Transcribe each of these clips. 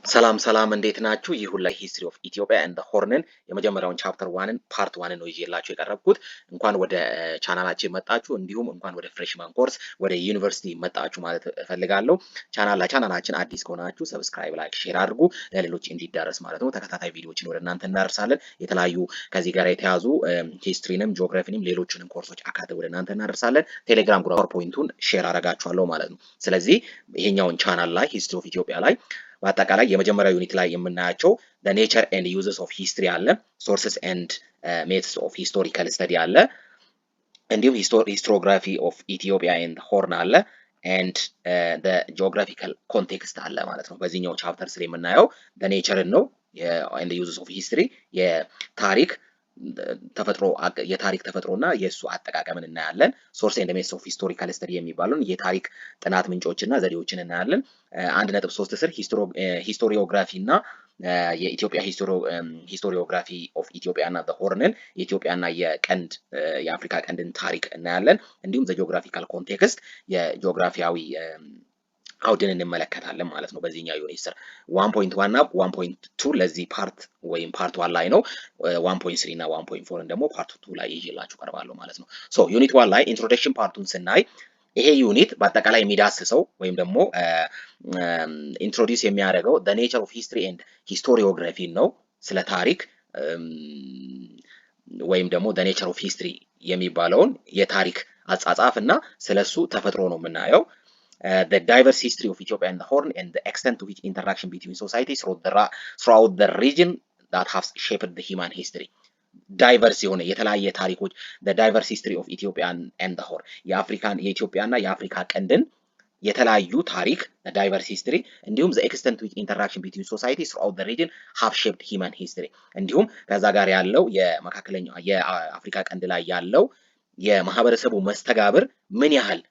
ሰላም እንዴት ናችሁ? ይህ ሁላ ሂስትሪ ኦፍ ኢትዮጵያ ኤንድ ሆርንን የመጀመሪያውን ቻፕተር ዋንን ፓርት ዋንን ነው ይዤላችሁ የቀረብኩት። እንኳን ወደ ቻናላችን መጣችሁ፣ እንዲሁም እንኳን ወደ ፍሬሽማን ኮርስ ወደ ዩኒቨርሲቲ መጣችሁ ማለት እፈልጋለሁ። ቻናላችን አዲስ ከሆናችሁ ሰብስክራይብ፣ ላይክ፣ ሼር አድርጉ ለሌሎች እንዲዳረስ ማለት ነው። ተከታታይ ቪዲዮዎችን ወደ እናንተ እናደርሳለን። የተለያዩ ከዚህ ጋር የተያዙ ሂስትሪንም ጂኦግራፊንም ሌሎችንም ኮርሶች አካተን ወደ እናንተ እናደርሳለን። ቴሌግራም ፓወርፖይንቱን ሼር አደርጋችኋለሁ ማለት ነው። ስለዚህ ይሄኛውን ቻናል ላይ ሂስትሪ ኦፍ ኢትዮጵያ ላይ በአጠቃላይ የመጀመሪያው ዩኒት ላይ የምናያቸው the nature and uses of history አለ፣ sources and methods of historical study አለ፣ እንዲሁም historiography of Ethiopia and Horn አለ and the geographical context አለ ማለት ነው። በዚህኛው ቻፕተር ስለ የምናየው the nature ነው and the uses of history የታሪክ ተፈጥሮና የሱ አጠቃቀምን እናያለን። ሶርስ ኤንድ ሜትድስ ኦፍ ሂስቶሪካል ስተዲ የሚባሉን የታሪክ ጥናት ምንጮችና ዘዴዎችን እናያለን። 1.3 ስር ሂስቶሪዮግራፊ እና የኢትዮጵያ ሂስቶሪዮግራፊ ኦፍ ኢትዮጵያ እና ሆርንን የኢትዮጵያና የአፍሪካ ቀንድን ታሪክ እናያለን። እንዲሁም ዘ ጂኦግራፊካል ኮንቴክስት የጂኦግራፊያዊ አውድን እንመለከታለን ማለት ነው። በዚህኛው ዩኒት ስር 1.1 እና 1.2 ለዚህ ፓርት 1 ላይ ነው። 1.3 እና 1.4 ደግሞ ፓርት 2 ላይ ይዤላችሁ ቀርባለሁ ማለት ነው። ሶ ዩኒት 1 ላይ ኢንትሮዳክሽን ፓርቱን ስናይ ይሄ ዩኒት በአጠቃላይ የሚዳስሰው ወይም ደግሞ ኢንትሮዲዩስ የሚያደርገው the nature of history and historiography ነው። ስለ ታሪክ ወይም ደግሞ the nature of history የሚባለውን የታሪክ አጻጻፍ እና ስለሱ ተፈጥሮ ነው የምናየው። The diverse history of Ethiopia and the Horn and the extent to which interaction between societies throughout the region that have shaped the human history. ዳይቨርስ የሆነ የተለያየ ታሪኮች the diverse history of Ethiopia and the Horn የኢትዮጵያና የአፍሪካ ቀንድን የተለያዩ ታሪክ ዳይቨርስ ሂስትሪ እንዲሁም the extent to which interaction between societies throughout the region have shaped human history እንዲሁም ከዛ ጋር ያለው የመካከለኛው የአፍሪካ ቀንድ ላይ ያለው የማህበረሰቡ መስተጋብር ምን ያህል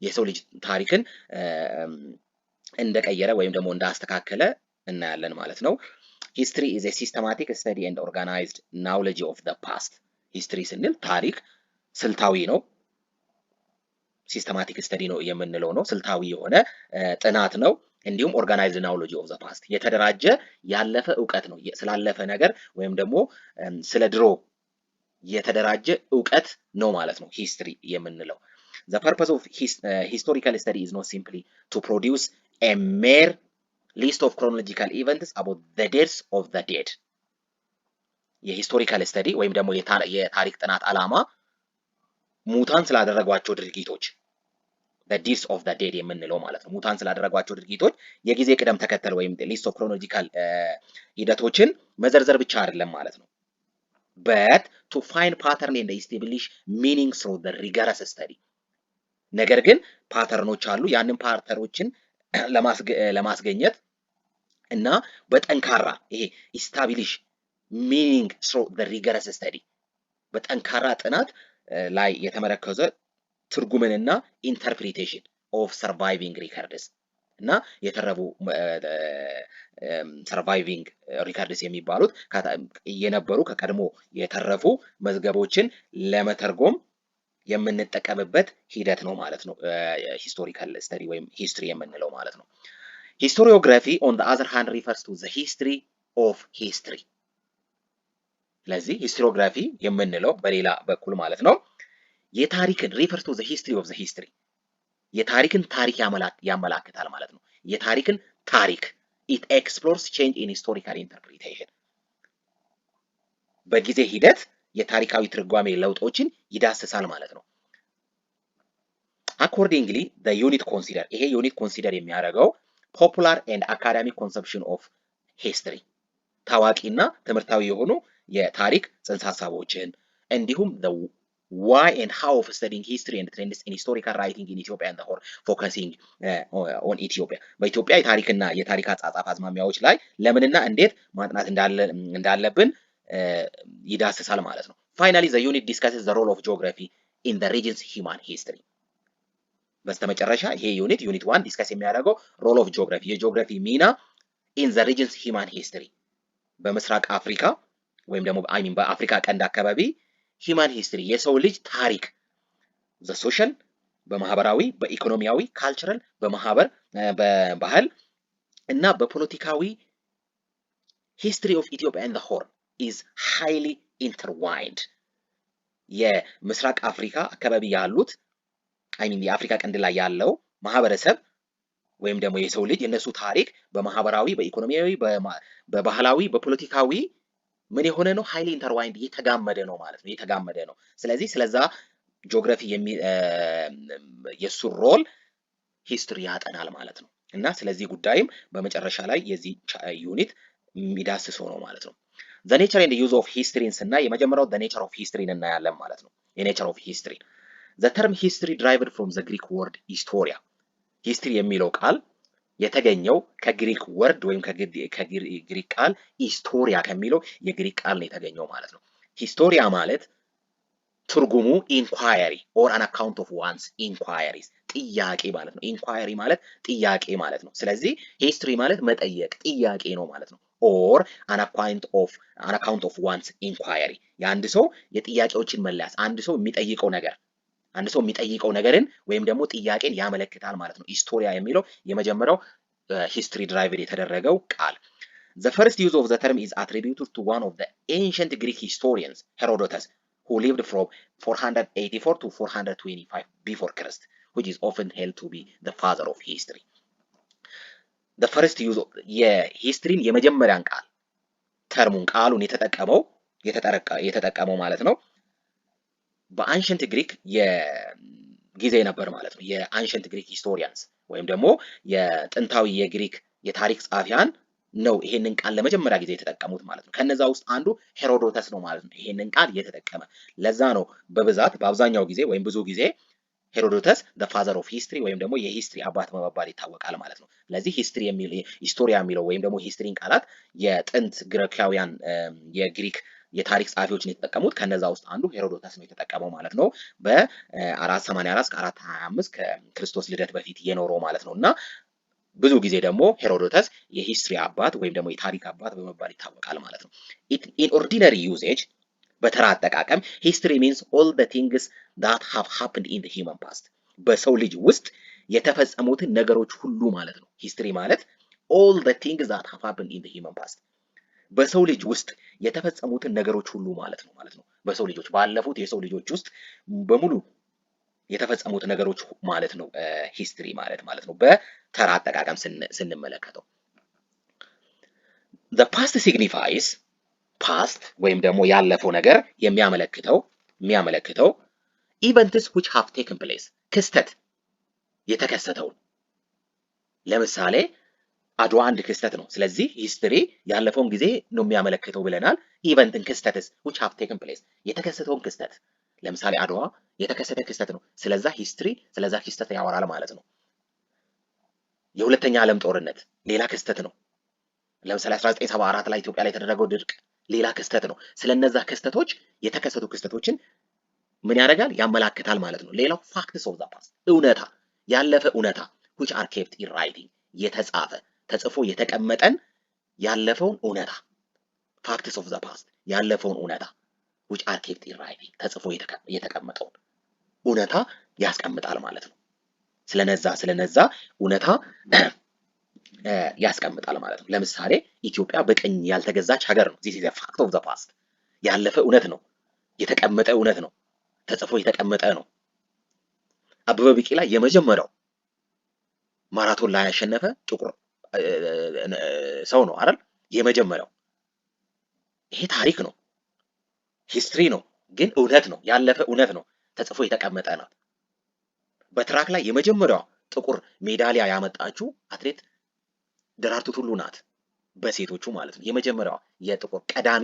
የሰው ልጅ ታሪክን እንደቀየረ ወይም ደግሞ እንዳስተካከለ እናያለን ማለት ነው። ሂስትሪ is a systematic study and organized knowledge of the past. ሂስትሪ ስንል ታሪክ ስልታዊ ነው። ሲስተማቲክ ስተዲ ነው የምንለው ነው። ስልታዊ የሆነ ጥናት ነው። እንዲሁም organized knowledge of the past የተደራጀ ያለፈ ዕውቀት ነው። ስላለፈ ነገር ወይም ደግሞ ስለ ድሮ የተደራጀ ዕውቀት ነው ማለት ነው ሂስትሪ የምንለው። The purpose of historical study is not simply to produce a mere list of chronological events about the deaths of the dead. የሂስቶሪካል ስተዲ ወይም ደግሞ የታሪክ ጥናት ዓላማ ሙታን ስላደረጓቸው ድርጊቶች the deaths of the dead የምንለው ማለት ነው። ሙታን ስላደረጓቸው ድርጊቶች የጊዜ ቅደም ተከተል ወይም list of chronological ሂደቶችን መዘርዘር ብቻ አይደለም ማለት ነው። But to find pattern and establish meaning through the rigorous study. ነገር ግን ፓተርኖች አሉ። ያንን ፓተርኖችን ለማስገኘት እና በጠንካራ ይሄ ኢስታብሊሽ ሚኒንግ through the rigorous study በጠንካራ ጥናት ላይ የተመረከዘ ትርጉምንና ኢንተርፕሪቴሽን ኦፍ ሰርቫይቪንግ ሪከርድስ እና የተረፉ ሰርቫይቪንግ ሪከርድስ የሚባሉት የነበሩ ከቀድሞ የተረፉ መዝገቦችን ለመተርጎም የምንጠቀምበት ሂደት ነው ማለት ነው። ሂስቶሪካል ስተዲ ወይም ሂስትሪ የምንለው ማለት ነው። ሂስቶሪዮግራፊ on the other hand refers to the history of history. ስለዚህ ሂስቶሪዮግራፊ የምንለው በሌላ በኩል ማለት ነው የታሪክን refers to the history of the history የታሪክን ታሪክ ያመላክታል ማለት ነው። የታሪክን ታሪክ it explores change in historical interpretation በጊዜ ሂደት የታሪካዊ ትርጓሜ ለውጦችን ይዳስሳል ማለት ነው። Accordingly, the unit consider ይሄ ዩኒት ኮንሲደር የሚያደርገው popular and academic conception of history ታዋቂና ትምህርታዊ የሆኑ የታሪክ ጽንሰ ሐሳቦችን እንዲሁም the why and how of studying history and trends in historical writing in Ethiopia and the Horn focusing on Ethiopia በኢትዮጵያ የታሪክና የታሪክ አጻጻፍ አዝማሚያዎች ላይ ለምንና እንዴት ማጥናት እንዳለብን ይዳስሳል ማለት ነው። Finally, the unit discusses the role of geography in the region's human history. በስተመጨረሻ ይሄ ዩኒት 1 ዲስከስ የሚያደርገው ሮል ኦፍ ጂኦግራፊ የጂኦግራፊ ሚና in the region's human history በምስራቅ አፍሪካ ወይም ደግሞ በአፍሪካ ቀንድ አካባቢ human history የሰው ልጅ ታሪክ the social በማህበራዊ በኢኮኖሚያዊ ካልቸራል በባህል እና በፖለቲካዊ history of Ethiopia and the Horn is highly intertwined. የምስራቅ አፍሪካ አካባቢ ያሉት የአፍሪካ ቀንድ ላይ ያለው ማህበረሰብ ወይም ደግሞ የሰው ልጅ የነሱ ታሪክ በማህበራዊ፣ በኢኮኖሚያዊ፣ በባህላዊ፣ በፖለቲካዊ ምን የሆነ ነው? ሃይሊ ኢንተርዋይንድ የተጋመደ ነው ማለት ነው። የተጋመደ ነው። ስለዚህ ስለዛ ጂኦግራፊ የሱ ሮል ሂስትሪ ያጠናል ማለት ነው። እና ስለዚህ ጉዳይም በመጨረሻ ላይ የዚህ ዩኒት የሚዳስሰው ነው ማለት ነው። the nature and the use of history ስናይ የመጀመሪያው the nature of history እናያለን ማለት ነው። የኔቸር ኦፍ history the term history derived from the Greek word historia history የሚለው ቃል የተገኘው ከግሪክ ወርድ ወይም ከግሪክ ቃል ሂስቶሪያ ከሚለው የግሪክ ቃል ነው የተገኘው ማለት ነው። ሂስቶሪያ ማለት ትርጉሙ ኢንኳየሪ ኦር አን አካውንት ኦፍ ዋንስ ኢንኳየሪስ ጥያቄ ማለት ነው። ኢንኳየሪ ማለት ጥያቄ ማለት ነው። ስለዚህ ሂስትሪ ማለት መጠየቅ ጥያቄ ነው ማለት ነው። ኦር አን አካውንት ኦፍ ዋንስ ኢንኳየሪ የአንድ ሰው የጥያቄዎችን መለያስ አንድ ሰው የሚጠይቀው ነገርን ወይም ደግሞ ጥያቄን ያመለክታል ማለት ነው። ሂስቶሪያ የሚለው የመጀመሪያው ሂስትሪ ድራይቭድ የተደረገው ቃል the first use of the term is attributed to one of the ancient Greek historians Herodotus who lived from 484 to 425 before Christ, which is often held to be the father of history. The first use of የሂስትሪን የመጀመሪያን ቃል ተርሙን ቃሉን የተጠቀመው ማለት ነው በአንሸንት ግሪክ የጊዜ ነበር ማለት ነው። የአንሸንት ግሪክ ሂስቶሪያንስ ወይም ደግሞ የጥንታዊ የግሪክ የታሪክ ጸሐፊያን ነው ይሄንን ቃል ለመጀመሪያ ጊዜ የተጠቀሙት ማለት ነው። ከነዛ ውስጥ አንዱ ሄሮዶተስ ነው ማለት ነው ይሄንን ቃል የተጠቀመ። ለዛ ነው በብዛት በአብዛኛው ጊዜ ወይም ብዙ ጊዜ ሄሮዶተስ the father of history ወይም ደግሞ የሂስትሪ አባት በመባል ይታወቃል ማለት ነው። ስለዚህ ሂስቶሪያ የሚለው ወይም ደግሞ ሂስትሪን ቃላት የጥንት ግሪካውያን የግሪክ የታሪክ ጸሐፊዎችን የተጠቀሙት ከነዛ ውስጥ አንዱ ሄሮዶተስ ነው የተጠቀመው ማለት ነው። በ484 እስከ 425 ከክርስቶስ ልደት በፊት የኖረው ማለት ነው። እና ብዙ ጊዜ ደግሞ ሄሮዶተስ የሂስትሪ አባት ወይም ደግሞ የታሪክ አባት በመባል ይታወቃል ማለት ነው። in ordinary usage በተራ አጠቃቀም history means all the things that have happened in the human past በሰው ልጅ ውስጥ የተፈጸሙትን ነገሮች ሁሉ ማለት ነው። ሂስትሪ ማለት all the things that have happened in the human past በሰው ልጅ ውስጥ የተፈጸሙትን ነገሮች ሁሉ ማለት ነው። በሰው ልጆች ባለፉት የሰው ልጆች ውስጥ በሙሉ የተፈጸሙት ነገሮች ማለት ነው ሂስትሪ ማለት ነው በተራ አጠቃቀም ስንመለከተው። the past signifies past ወይም ደግሞ ያለፈው ነገር የሚያመለክተው events which have taken place ክስተት የተከሰተው ለምሳሌ አድዋ አንድ ክስተት ነው። ስለዚህ ሂስትሪ ያለፈውን ጊዜ ነው የሚያመለክተው ብለናል። ኢቨንትን ክስተትስ which have taken place የተከሰተውን ክስተት ለምሳሌ አድዋ የተከሰተ ክስተት ነው። ስለዛ ሂስትሪ ስለዛ ክስተት ያወራል ማለት ነው። የሁለተኛ ዓለም ጦርነት ሌላ ክስተት ነው። ለምሳሌ 1974 ላይ ኢትዮጵያ ላይ የተደረገው ድርቅ ሌላ ክስተት ነው። ስለነዛ ክስተቶች የተከሰቱ ክስተቶችን ምን ያደርጋል? ያመላክታል ማለት ነው። ሌላው facts of the past እውነታ ያለፈ እውነታ which are kept in writing ተጽፎ የተቀመጠን ያለፈውን እውነታ facts of the past ያለፈውን እውነታ which are kept in writing ተጽፎ የተቀመጠውን እውነታ ያስቀምጣል ማለት ነው። ስለነዛ እውነታ ያስቀምጣል ማለት ነው። ለምሳሌ ኢትዮጵያ በቀኝ ያልተገዛች ሀገር ነው። this is a fact of the past ያለፈ እውነት ነው። የተቀመጠ እውነት ነው። ተጽፎ የተቀመጠ ነው። አበበ ቢቂላ የመጀመሪያው ማራቶን ላይ ያሸነፈ ጥቁር ሰው ነው አይደል? የመጀመሪያው ይሄ ታሪክ ነው፣ ሂስትሪ ነው፣ ግን እውነት ነው፣ ያለፈ እውነት ነው፣ ተጽፎ የተቀመጠ ነው። በትራክ ላይ የመጀመሪያው ጥቁር ሜዳሊያ ያመጣችው አትሌት ደራርቱ ቱሉ ናት፣ በሴቶቹ ማለት ነው። የመጀመሪያዋ የጥቁር ቀዳሚ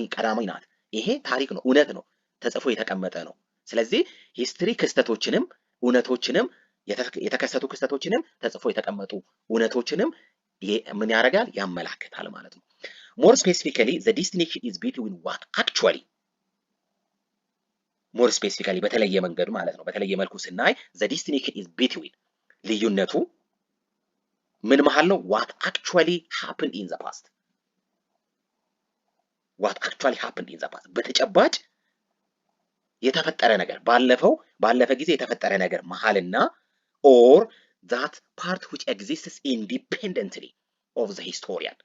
ናት። ይሄ ታሪክ ነው፣ እውነት ነው፣ ተጽፎ የተቀመጠ ነው። ስለዚህ ሂስትሪ ክስተቶችንም እውነቶችንም የተከሰቱ ክስተቶችንም ተጽፎ የተቀመጡ እውነቶችንም ምን ያደርጋል? ያመላክታል ማለት ነው። more specifically the distinction is between what actually more specifically በተለየ መንገድ ማለት ነው። በተለየ መልኩ ስናይ the distinction is between ልዩነቱ ምን መሃል ነው? what actually happened in the past በተጨባጭ የተፈጠረ ነገር ባለፈ ጊዜ የተፈጠረ ነገር መሃልና or that part which exists independently of the historian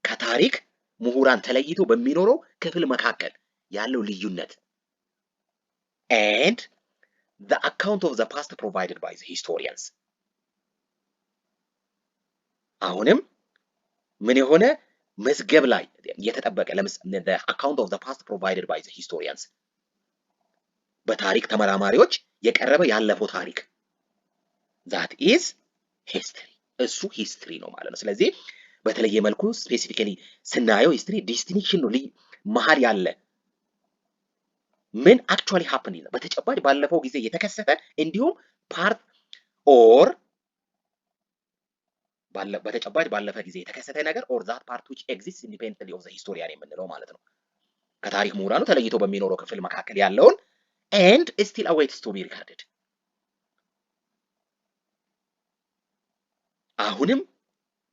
ከታሪክ ምሁራን ተለይቶ በሚኖረው ክፍል መካከል ያለው ልዩነት and the account of the past provided by the historians አሁንም ምን የሆነ መዝገብ ላይ የተጠበቀ the account of the past provided by the historians በታሪክ ተመራማሪዎች የቀረበ ያለፈው ታሪክ that is history እሱ ሂስትሪ ነው ማለት ነው። ስለዚህ በተለየ መልኩ ስፔሲፊካሊ ስናየው ሂስትሪ ዲስቲንክሽን ነው መሀል ያለ ምን actually happened ይላል በተጨባጭ ባለፈው ጊዜ የተከሰተ እንዲሁም ፓርት ኦር በተጨባጭ ባለፈ ጊዜ የተከሰተ ነገር or that part which exists independently of the historian የምንለው ማለት ነው። ከታሪክ ምሁራኑ ተለይቶ በሚኖረው ክፍል መካከል ያለውን and still awaits to be recorded አሁንም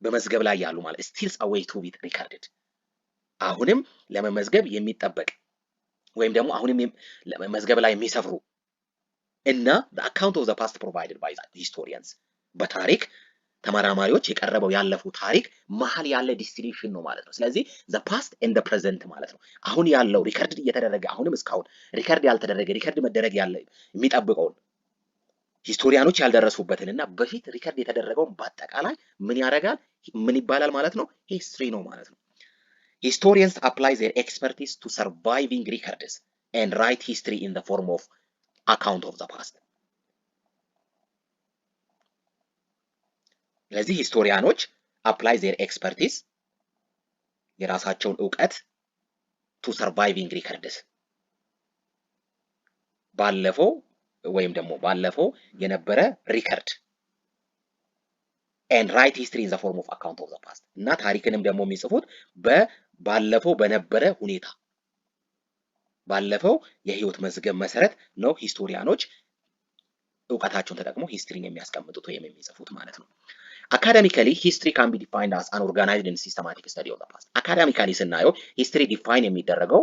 በመዝገብ ላይ ያሉ ማለት still await to be recorded አሁንም ለመመዝገብ የሚጠበቅ ወይም ደግሞ አሁንም መዝገብ ላይ የሚሰፍሩ እና the account of the past provided by the historians በታሪክ ተመራማሪዎች የቀረበው ያለፈው ታሪክ መሀል ያለ ዲስቲንክሽን ነው ማለት ነው። ስለዚህ the past and the present ማለት ነው። አሁን ያለው ሪከርድ እየተደረገ አሁንም እስካሁን ሪከርድ ያልተደረገ ሪከርድ መደረግ ያለ የሚጠብቀውን ሂስቶሪያኖች ያልደረሱበትን እና በፊት ሪከርድ የተደረገውን በአጠቃላይ ምን ያደርጋል ምን ይባላል ማለት ነው ሂስትሪ ነው ማለት ነው። Historians apply their expertise to surviving records and write history in the form of account of the past. ስለዚህ ሂስቶሪያኖች apply their expertise የራሳቸውን ዕውቀት to surviving records ባለፈው ወይም ደግሞ ባለፈው የነበረ ሪከርድ and write history in the form of account of the past እና ታሪክንም ደግሞ የሚጽፉት ባለፈው በነበረ ሁኔታ ባለፈው የህይወት መዝገብ መሰረት ነው ሂስቶሪያኖች ዕውቀታቸውን ተጠቅመው ሂስትሪን የሚያስቀምጡት ወይም የሚጽፉት ማለት ነው። Academically, history can be defined as an organized and systematic study of the past. Academically ስናየው history define የሚደረገው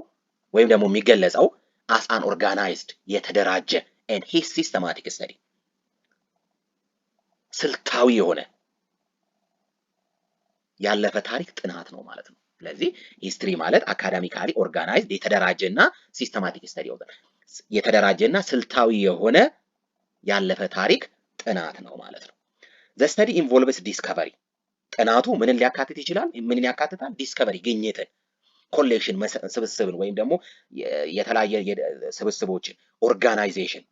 ወይም ደግሞ የሚገለጸው as an organized የተደራጀ and his systematic study ስልታዊ የሆነ ያለፈ ታሪክ ጥናት ነው ማለት ነው። ስለዚህ ሂስትሪ ማለት አካዳሚካሊ ኦርጋናይዝድ የተደራጀና ሲስተማቲክ ስተዲ ኦፍ የተደራጀና ስልታዊ የሆነ ያለፈ ታሪክ ጥናት ነው ማለት ነው። the study involves discovery ጥናቱ ምንን ሊያካትት ይችላል? ምንን ያካትታል? ዲስከቨሪ ግኝትን፣ ኮሌክሽን ስብስብን ወይም ደግሞ የተለያየ ስብስቦችን፣ ኦርጋናይዜሽን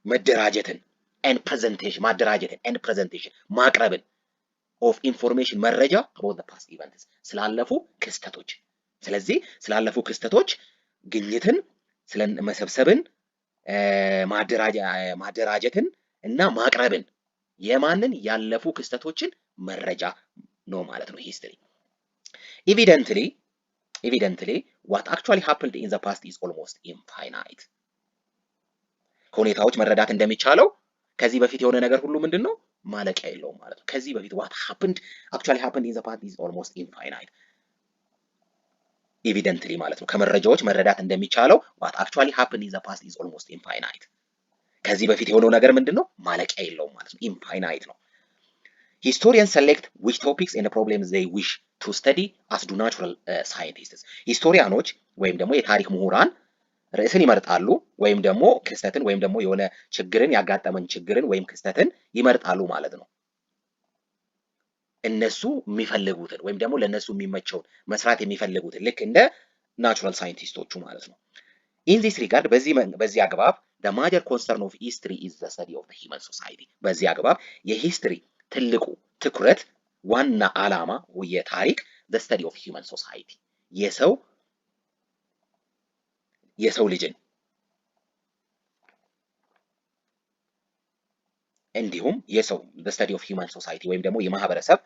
መደራጀትን and presentation ማደራጀትን and presentation ማቅረብን of information መረጃ about the past events ስላለፉ ክስተቶች። ስለዚህ ስላለፉ ክስተቶች ግኝትን ስለመሰብሰብን ማደራጀትን እና ማቅረብን የማንን ያለፉ ክስተቶችን መረጃ ነው ማለት ነው ሂስትሪ። Evidently what actually happened in the past is almost infinite ከሁኔታዎች መረዳት እንደሚቻለው ከዚህ በፊት የሆነ ነገር ሁሉ ምንድነው ማለቂያ የለውም ማለት ነው። ከዚህ በፊት what actually happened in the past is almost infinite evidently ማለት ነው ከመረጃዎች መረዳት እንደሚቻለው what actually happened in the past is almost infinite ከዚህ በፊት የሆነው ነገር ምንድነው ማለቂያ የለውም ማለት ነው infinite ነው። Historians select which topics and problems they wish to study as do natural scientists ሂስቶሪያኖች ወይም ደግሞ የታሪክ ምሁራን ርዕስን ይመርጣሉ ወይም ደግሞ ክስተትን ወይም ደግሞ የሆነ ችግርን ያጋጠመን ችግርን ወይም ክስተትን ይመርጣሉ ማለት ነው። እነሱ የሚፈልጉትን ወይም ደግሞ ለነሱ የሚመቸውን መስራት የሚፈልጉትን ልክ እንደ ናቹራል ሳይንቲስቶቹ ማለት ነው። In this regard በዚህ አግባብ the major concern of history is the study of the human society በዚህ አግባብ የሂስትሪ ትልቁ ትኩረት ዋና ዓላማ የታሪክ the study of human society የሰው ልጅን እንዲሁም የሰው the study of human society ወይም ደግሞ የማህበረሰብ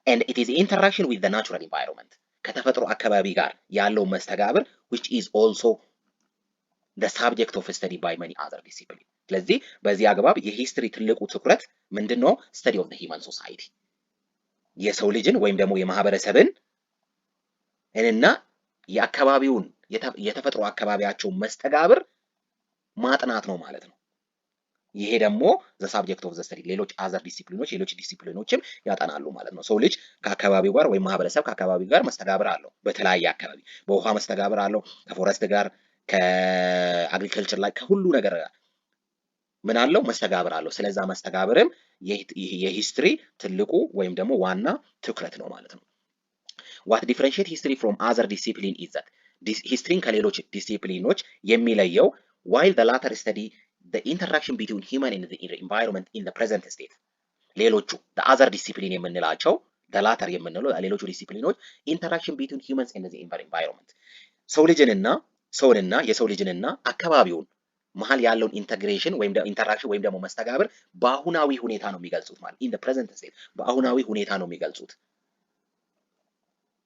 and it is interaction with the natural environment ከተፈጥሮ አካባቢ ጋር ያለው መስተጋብር which is also the subject of study by many other disciplines ስለዚህ በዚህ አግባብ የሂስትሪ ትልቁ ትኩረት ምንድነው study of the human society የሰው ልጅን ወይም ደግሞ የማህበረሰብን እና የአካባቢውን የተፈጥሮ አካባቢያቸው መስተጋብር ማጥናት ነው ማለት ነው። ይሄ ደግሞ ዘ ሳብጀክት ኦፍ ዘ ስተዲ ሌሎች አዘር ዲሲፕሊኖች ሌሎች ዲሲፕሊኖችም ያጠናሉ ማለት ነው። ሰው ልጅ ከአካባቢው ጋር ወይም ማህበረሰብ ከአካባቢው ጋር መስተጋብር አለው። በተለያየ አካባቢ በውሃ መስተጋብር አለው፣ ከፎረስት ጋር፣ ከአግሪከልቸር ላይ ከሁሉ ነገር ጋር ምን አለው መስተጋብር አለው። ስለዛ መስተጋብርም የሂስትሪ ትልቁ ወይም ደግሞ ዋና ትኩረት ነው ማለት ነው። ዋት ዲፍረንሺየት ሂስትሪ ፍሮም አዘር ዲሲፕሊን ኢዝ ዛት ሂስትሪን ከሌሎች ዲሲፕሊኖች የሚለየው ዋይል ዘ ላተር ስተዲ the interaction between human and the environment in the present state ሌሎቹ the other discipline የምንላቸው the latter የምንለው ሌሎቹ ዲሲፕሊኖች interaction between humans and the environment ሰውንና የሰው ልጅንና አካባቢውን መሀል ያለውን ኢንተግሬሽን ወይም ኢንተራክሽን ወይም ደግሞ መስተጋብር በአሁናዊ ሁኔታ ነው የሚገልጹት ማለት in the present state በአሁናዊ ሁኔታ ነው የሚገልጹት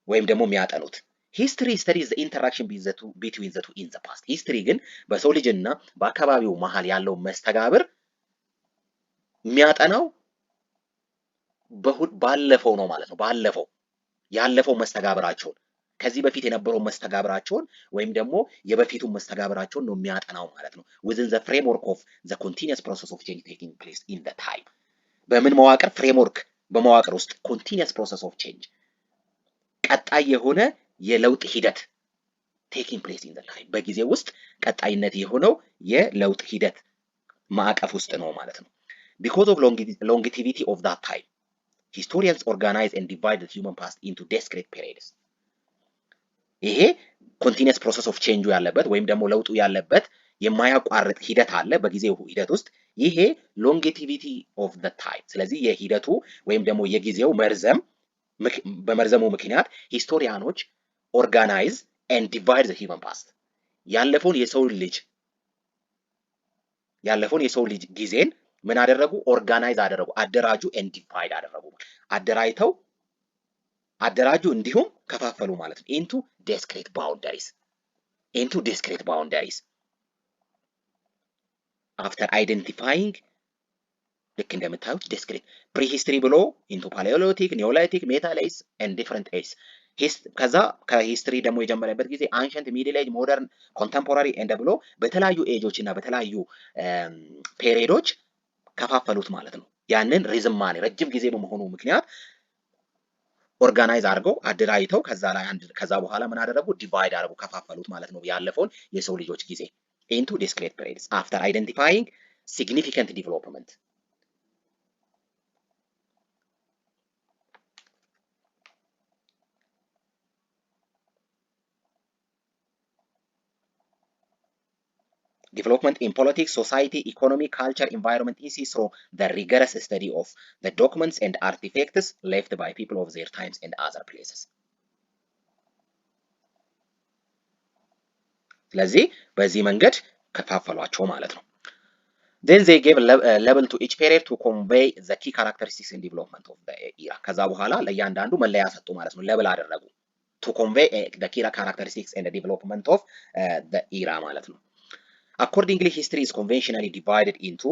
ወይም ደግሞ የሚያጠኑት። ሂስትሪ ስተዲዝ ዘ ኢንተራክሽን ቢትዊን ዘ ቱ ኢን ዘ ፓስት። ሂስትሪ ግን በሰው ልጅና በአካባቢው መሀል ያለው መስተጋብር የሚያጠናው ባለፈው ነው ማለት ነው። ያለፈው መስተጋብራቸውን ከዚህ በፊት የነበረው መስተጋብራቸውን ወይም ደግሞ የበፊቱን መስተጋብራቸውን ነው የሚያጠናው ማለት ነው። within the framework of the continuous process of change taking place in the time በምን መዋቅር ፍሬምወርክ በመዋቅር ውስጥ continuous process of change ቀጣይ የሆነ የለውጥ ሂደት taking place in the time በጊዜ ውስጥ ቀጣይነት የሆነው የለውጥ ሂደት ማዕቀፍ ውስጥ ነው ማለት ነው። because of longevity of that time historians organize and divide the human past into discrete periods ይሄ continuous process of change ያለበት ወይም ደግሞ ለውጡ ያለበት የማያቋርጥ ሂደት አለ በጊዜው ሂደት ውስጥ ይሄ longevity of the time ስለዚህ የሂደቱ ወይም ደግሞ የጊዜው መርዘም በመርዘሙ ምክንያት ሂስቶሪያኖች organize and divide the human past ያለፈውን የሰው ልጅ ጊዜን ምን አደረጉ ኦርጋናይዝ አደረጉ አደራጁ and divide አደራጁ እንዲሁም ከፋፈሉ ማለት ነው into discrete boundaries after identifying ልክ እንደምታዩት discrete prehistory ብሎ into paleolithic neolithic metallith and different ages ከዛ ከሂስትሪ ደግሞ የጀመረበት ጊዜ ancient middle age modern contemporary and ብሎ በተለያዩ ኤጆች እና በተለያዩ ፔሪዶች ከፋፈሉት ማለት ነው። ያንን ሪዝማኔ ረጅም ጊዜ በመሆኑ ምክንያት ኦርጋናይዝ አድርገው አደራጅተው ከዛ በኋላ ምን አደረጉ ዲቫይድ አድርገው ከፋፈሉት ማለት ነው ያለፈውን የሰው ልጆች ጊዜ into discrete periods after identifying significant development development in politics, society, economy, culture, environment is through the rigorous study of the documents and artifacts left by people of their times and other places. ስለዚህ በዚህ መንገድ ከፋፈሏቸው ማለት ነው። then they gave a label to each period to convey the key characteristics and development of the era ከዛ በኋላ ለእያንዳንዱ መለያ ሰጡ ማለት ነው። ሌብል አደረጉ to convey the key characteristics and the development of the era ማለት ነው። accordingly history is conventionally divided into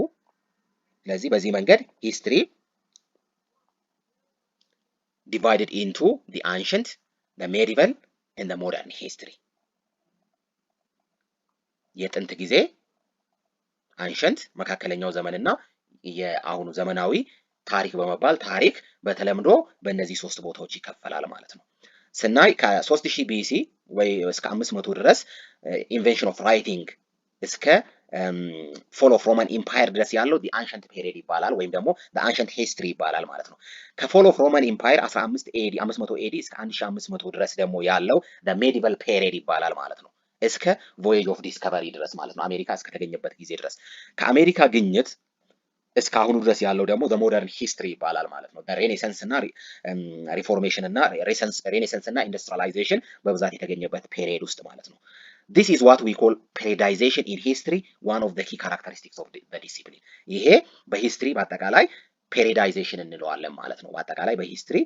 ስለዚህ በዚህ መንገድ history divided into the ancient, the medieval and the modern history የጥንት ጊዜ ancient መካከለኛው ዘመንና የአሁኑ ዘመናዊ ታሪክ በመባል ታሪክ በተለምዶ በእነዚህ ሶስት ቦታዎች ይከፈላል ማለት ነው። ስናይ ከ3000 BC ወይ እስከ 500 ድረስ invention of writing እስከ fall of Roman Empire ድረስ ያለው the ancient period ይባላል ወይም ደግሞ the ancient history ይባላል ማለት ነው። ከfall of Roman Empire 15 AD 500 AD እስከ 1500 ድረስ ደግሞ ያለው the medieval period ይባላል ማለት ነው። እስከ voyage of discovery ድረስ ማለት ነው። አሜሪካ እስከተገኘበት ጊዜ ድረስ ከአሜሪካ ግኝት እስከ አሁኑ ድረስ ያለው ደግሞ the modern history ይባላል ማለት ነው። the renaissance እና reformation እና renaissance እና industrialization በብዛት የተገኘበት ፔሪየድ ውስጥ ማለት ነው። this is what we call periodization in history one of the key characteristics of the discipline ይሄ በሂስትሪ በአጠቃላይ periodization እንለዋለን ማለት ነው። በአጠቃላይ በሂስትሪ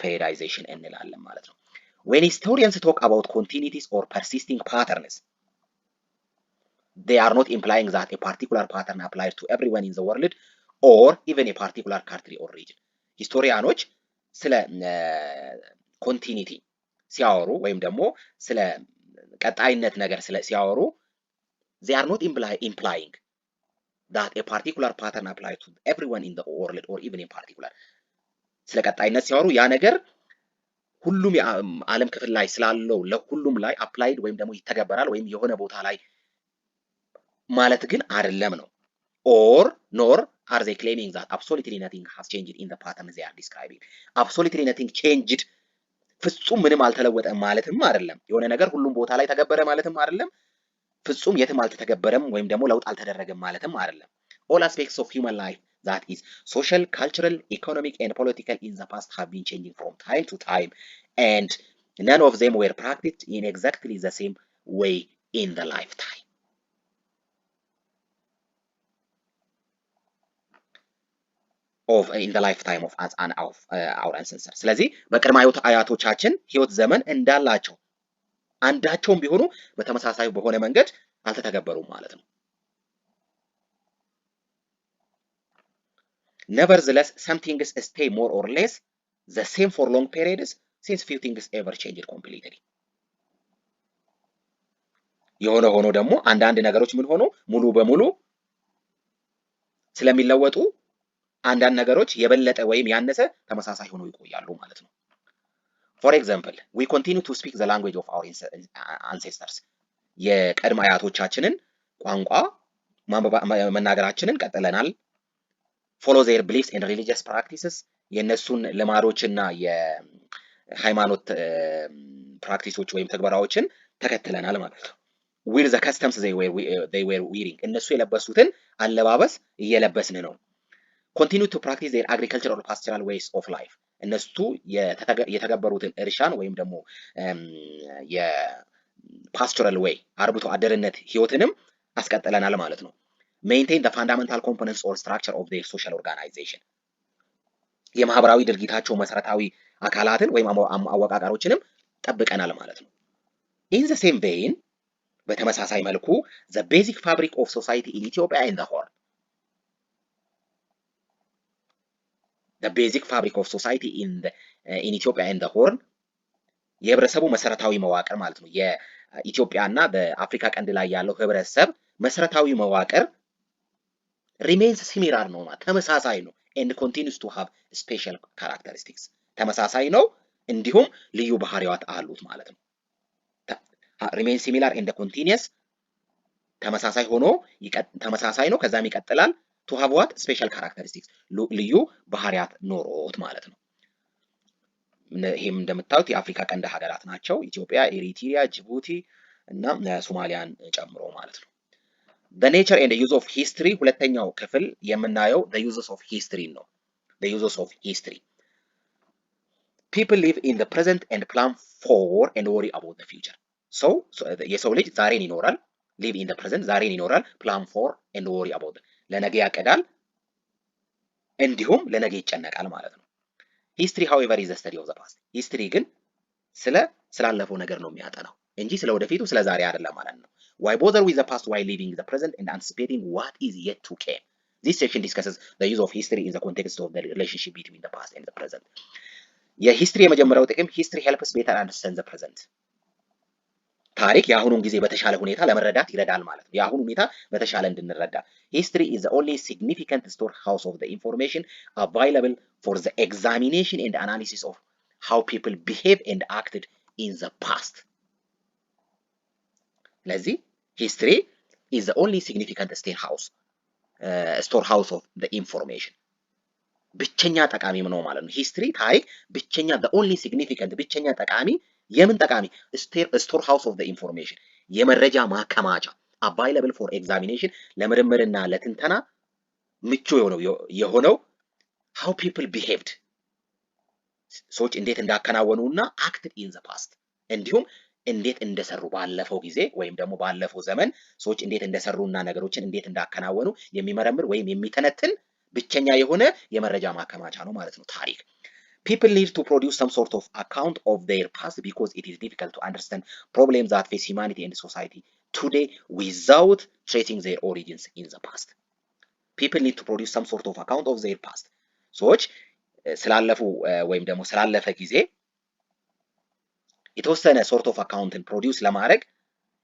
periodization እንላለን ማለት ነው። when historians talk about continuities or persisting patterns they are not implying that a particular pattern applies to everyone in the world or even a particular country or region ሂስቶሪያኖች ስለ continuity ሲያወሩ ወይም ደግሞ ስለ ቀጣይነት ነገር ሲያወሩ they are not implying that a particular pattern applies to everyone in the world or even in particular ስለ ቀጣይነት ሲያወሩ ያ ነገር ሁሉም የዓለም ክፍል ላይ ስላለው ለሁሉም ላይ አፕላይድ ወይም ደግሞ ይተገበራል ወይም የሆነ ቦታ ላይ ማለት ግን አይደለም ነው። or nor are they claiming that absolutely nothing has changed in the pattern they are describing. Absolutely nothing changed ፍጹም ምንም አልተለወጠም ማለትም አይደለም። የሆነ ነገር ሁሉም ቦታ ላይ ተገበረ ማለትም አይደለም። ፍጹም የትም አልተተገበረም ወይም ደግሞ ለውጥ አልተደረገም ማለትም አይደለም። All aspects of human life, that is social, cultural, economic and political, in the past have been changing from time to time, and none of them were practiced in exactly the same way in the lifetime. in the lifetime of our ancestors. ስለዚህ በቅድመ አያቶቻችን ህይወት ዘመን እንዳላቸው አንዳቸውም ቢሆኑ በተመሳሳይ በሆነ መንገድ አልተተገበሩም ማለት ነው። Nevertheless, some things stay more or less the same for long periods, since few things ever changed completely. የሆነ ሆኖ ደግሞ አንዳንድ ነገሮች ምን ሆኖ ሙሉ በሙሉ ስለሚለወጡ አንዳንድ ነገሮች የበለጠ ወይም ያነሰ ተመሳሳይ ሆኖ ይቆያሉ ማለት ነው። For example, we continue to speak the language of our ancestors. የቀድመ አያቶቻችንን ቋንቋ መናገራችንን ቀጥለናል። Follow their beliefs and religious practices. የነሱን ልማዶችና የሃይማኖት ፕራክቲሶች ወይም ተግባራዎችን ተከትለናል ማለት ነው። Wear the customs they were wearing. እነሱ የለበሱትን አለባበስ እየለበስን ነው። Continue to practice their agricultural or pastoral ways of life. እነሱ የተገበሩትን እርሻን ወይም ደግሞ የፓስቶራል ዌይ አርብቶ አደርነት ህይወትንም አስቀጥለናል ማለት ነው። Maintain the fundamental components or structure of their social organization. የማህበራዊ ድርጊታቸው መሰረታዊ አካላትን ወይም አወቃቀሮችንም ጠብቀናል ማለት ነው። In the same vein, በተመሳሳይ መልኩ the basic fabric of society in Ethiopia and the Horn. The basic fabric of society in Ethiopia and the Horn የህብረተሰቡ መሰረታዊ መዋቅር ማለት ነው። የኢትዮጵያና በአፍሪካ ቀንድ ላይ ያለው ህብረተሰብ መሰረታዊ መዋቅር remains similar ነው ማለት ተመሳሳይ ነው and continues to have special characteristics. ተመሳሳይ ነው እንዲሁም ልዩ ባህሪያት አሉት ማለት ነው። remains similar and continuous ተመሳሳይ ሆኖ ተመሳሳይ ነው ከዛም ይቀጥላል to have what special characteristics ልዩ ባህሪያት ኖሮት ማለት ነው። ይሄም እንደምታዩት የአፍሪካ ቀንድ ሀገራት ናቸው። ኢትዮጵያ፣ ኤሪትሪያ፣ ጅቡቲ እና ሶማሊያን ጨምሮ ማለት ነው። The nature and the use of history ሁለተኛው ክፍል የምናየው the uses of history ነው። The uses of history. People live in the present and plan for and worry about the future. So የሰው ልጅ ዛሬን ይኖራል። live in the present ዛሬን ይኖራል። plan for and worry about ለነገ ያቀዳል እንዲሁም ለነገ ይጨነቃል ማለት ነው። History, however, is the study of the past. History ግን ስላለፈው ነገር ነው የሚያጠናው እንጂ ስለ ወደፊቱ ስለ ዛሬ አይደለም ማለት ነው። Why bother with the past while living the present and anticipating what is yet to come? This section discusses the use of history in the context of the relationship between the past and the present. የሂስትሪ የመጀመሪያው ጥቅም history helps better understand the present. ታሪክ የአሁኑን ጊዜ በተሻለ ሁኔታ ለመረዳት ይረዳል ማለት ነው። የአሁኑ ሁኔታ በተሻለ እንድንረዳ History is the only significant storehouse of the information available for the examination and analysis of how people behave and acted in the past. ስለዚህ history is the only significant storehouse of the information. ብቸኛ ጠቃሚ ነው ማለት ነው። history ታሪክ ብቸኛ the only significant ብቸኛ ጠቃሚ የምን ጠቃሚ storehouse of the information የመረጃ ማከማቻ available for examination ለምርምርና ለትንተና ምቹ የሆነው how people behaved ሰዎች እንዴት እንዳከናወኑና acted in the past እንዲሁም እንዴት እንደሰሩ ባለፈው ጊዜ ወይም ደግሞ ባለፈው ዘመን ሰዎች እንዴት እንደሰሩና ነገሮችን እንዴት እንዳከናወኑ የሚመረምር ወይም የሚተነትን ብቸኛ የሆነ የመረጃ ማከማቻ ነው ማለት ነው ታሪክ። People need to produce some sort of account of their past because it is difficult to understand problems that face humanity and society today without tracing their origins in the past. People need to produce some sort of account of their past. ሰዎች ስላለፉ ወይም ደግሞ ስላለፈ ጊዜ የተወሰነ sort of accountን produce ለማድረግ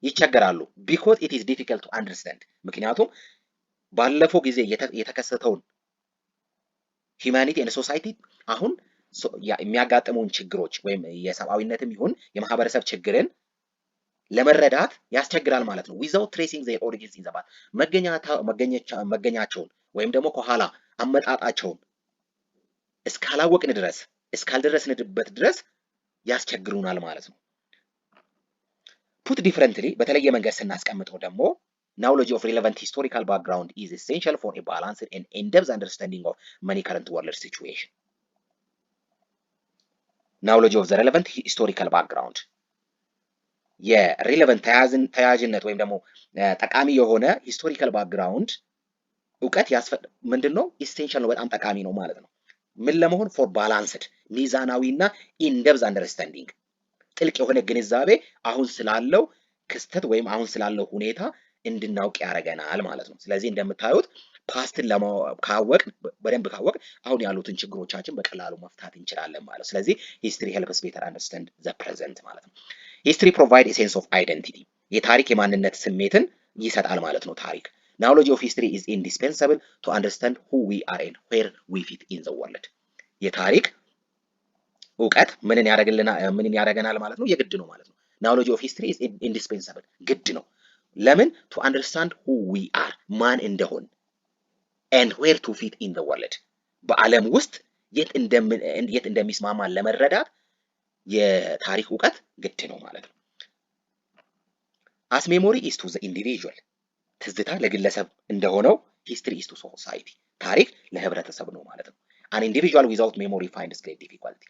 ይቸገራሉ because it is difficult to understand ምክንያቱም ባለፈው ጊዜ የተከሰተውን ሂዩማኒቲ ኤንድ ሶሳይቲ አሁን የሚያጋጥሙን ችግሮች ወይም የሰብአዊነትም ይሁን የማህበረሰብ ችግርን ለመረዳት ያስቸግራል ማለት ነው። ዊዛውት ትሬሲንግ ዘር ኦሪጂንስ ኢን ዘ ፓስት መገኛቸውን ወይም ደግሞ ከኋላ አመጣጣቸውን እስካላወቅን ድረስ እስካልደረስንበት ድረስ ያስቸግሩናል ማለት ነው። ፑት ዲፍረንትሊ በተለየ መንገድ ስናስቀምጠው ደግሞ knowledge of relevant historical background is essential for a balanced and in-depth understanding of many current world situation. knowledge of the relevant historical background የሪሌቨንት ተያያዥነት ወይም ደግሞ ጠቃሚ የሆነ ሂስቶሪካል ባክግራውንድ እውቀት ምንድነው? ኢሴንሻል ነው፣ በጣም ጠቃሚ ነው ማለት ነው። ምን ለመሆን? ፎር ባላንስድ ሚዛናዊና ኢንደብዝ አንደርስታንዲንግ ጥልቅ የሆነ ግንዛቤ አሁን ስላለው ክስተት ወይም አሁን ስላለው ሁኔታ እንድናውቅ ያደርገናል ማለት ነው። ስለዚህ እንደምታዩት ፓስትን በደንብ ካወቅ አሁን ያሉትን ችግሮቻችን በቀላሉ መፍታት እንችላለን ማለት። ስለዚህ ሂስትሪ ሄልፕስ ቤተር አንደርስታንድ ዘ ፕሬዘንት ማለት ነው። ሂስትሪ ፕሮቫይድ ኤ ሴንስ ኦፍ አይደንቲቲ የታሪክ የማንነት ስሜትን ይሰጣል ማለት ነው። ታሪክ knowledge of history is indispensable to understand who we are and where we fit in the world የታሪክ እውቀት ምንን ያደርገናል ማለት ነው? የግድ ነው ማለት ነው። knowledge of history is indispensable ግድ ነው። ለምን? to understand who we are ማን እንደሆን and where to fit in the world በዓለም ውስጥ የት እንደሚስማማን ለመረዳት የታሪክ እውቀት ግድ ነው ማለት ነው። as memory is to the individual ትዝታ ለግለሰብ እንደሆነው history is to society ታሪክ ለህብረተሰብ ነው ማለት ነው። an individual without memory finds great difficulty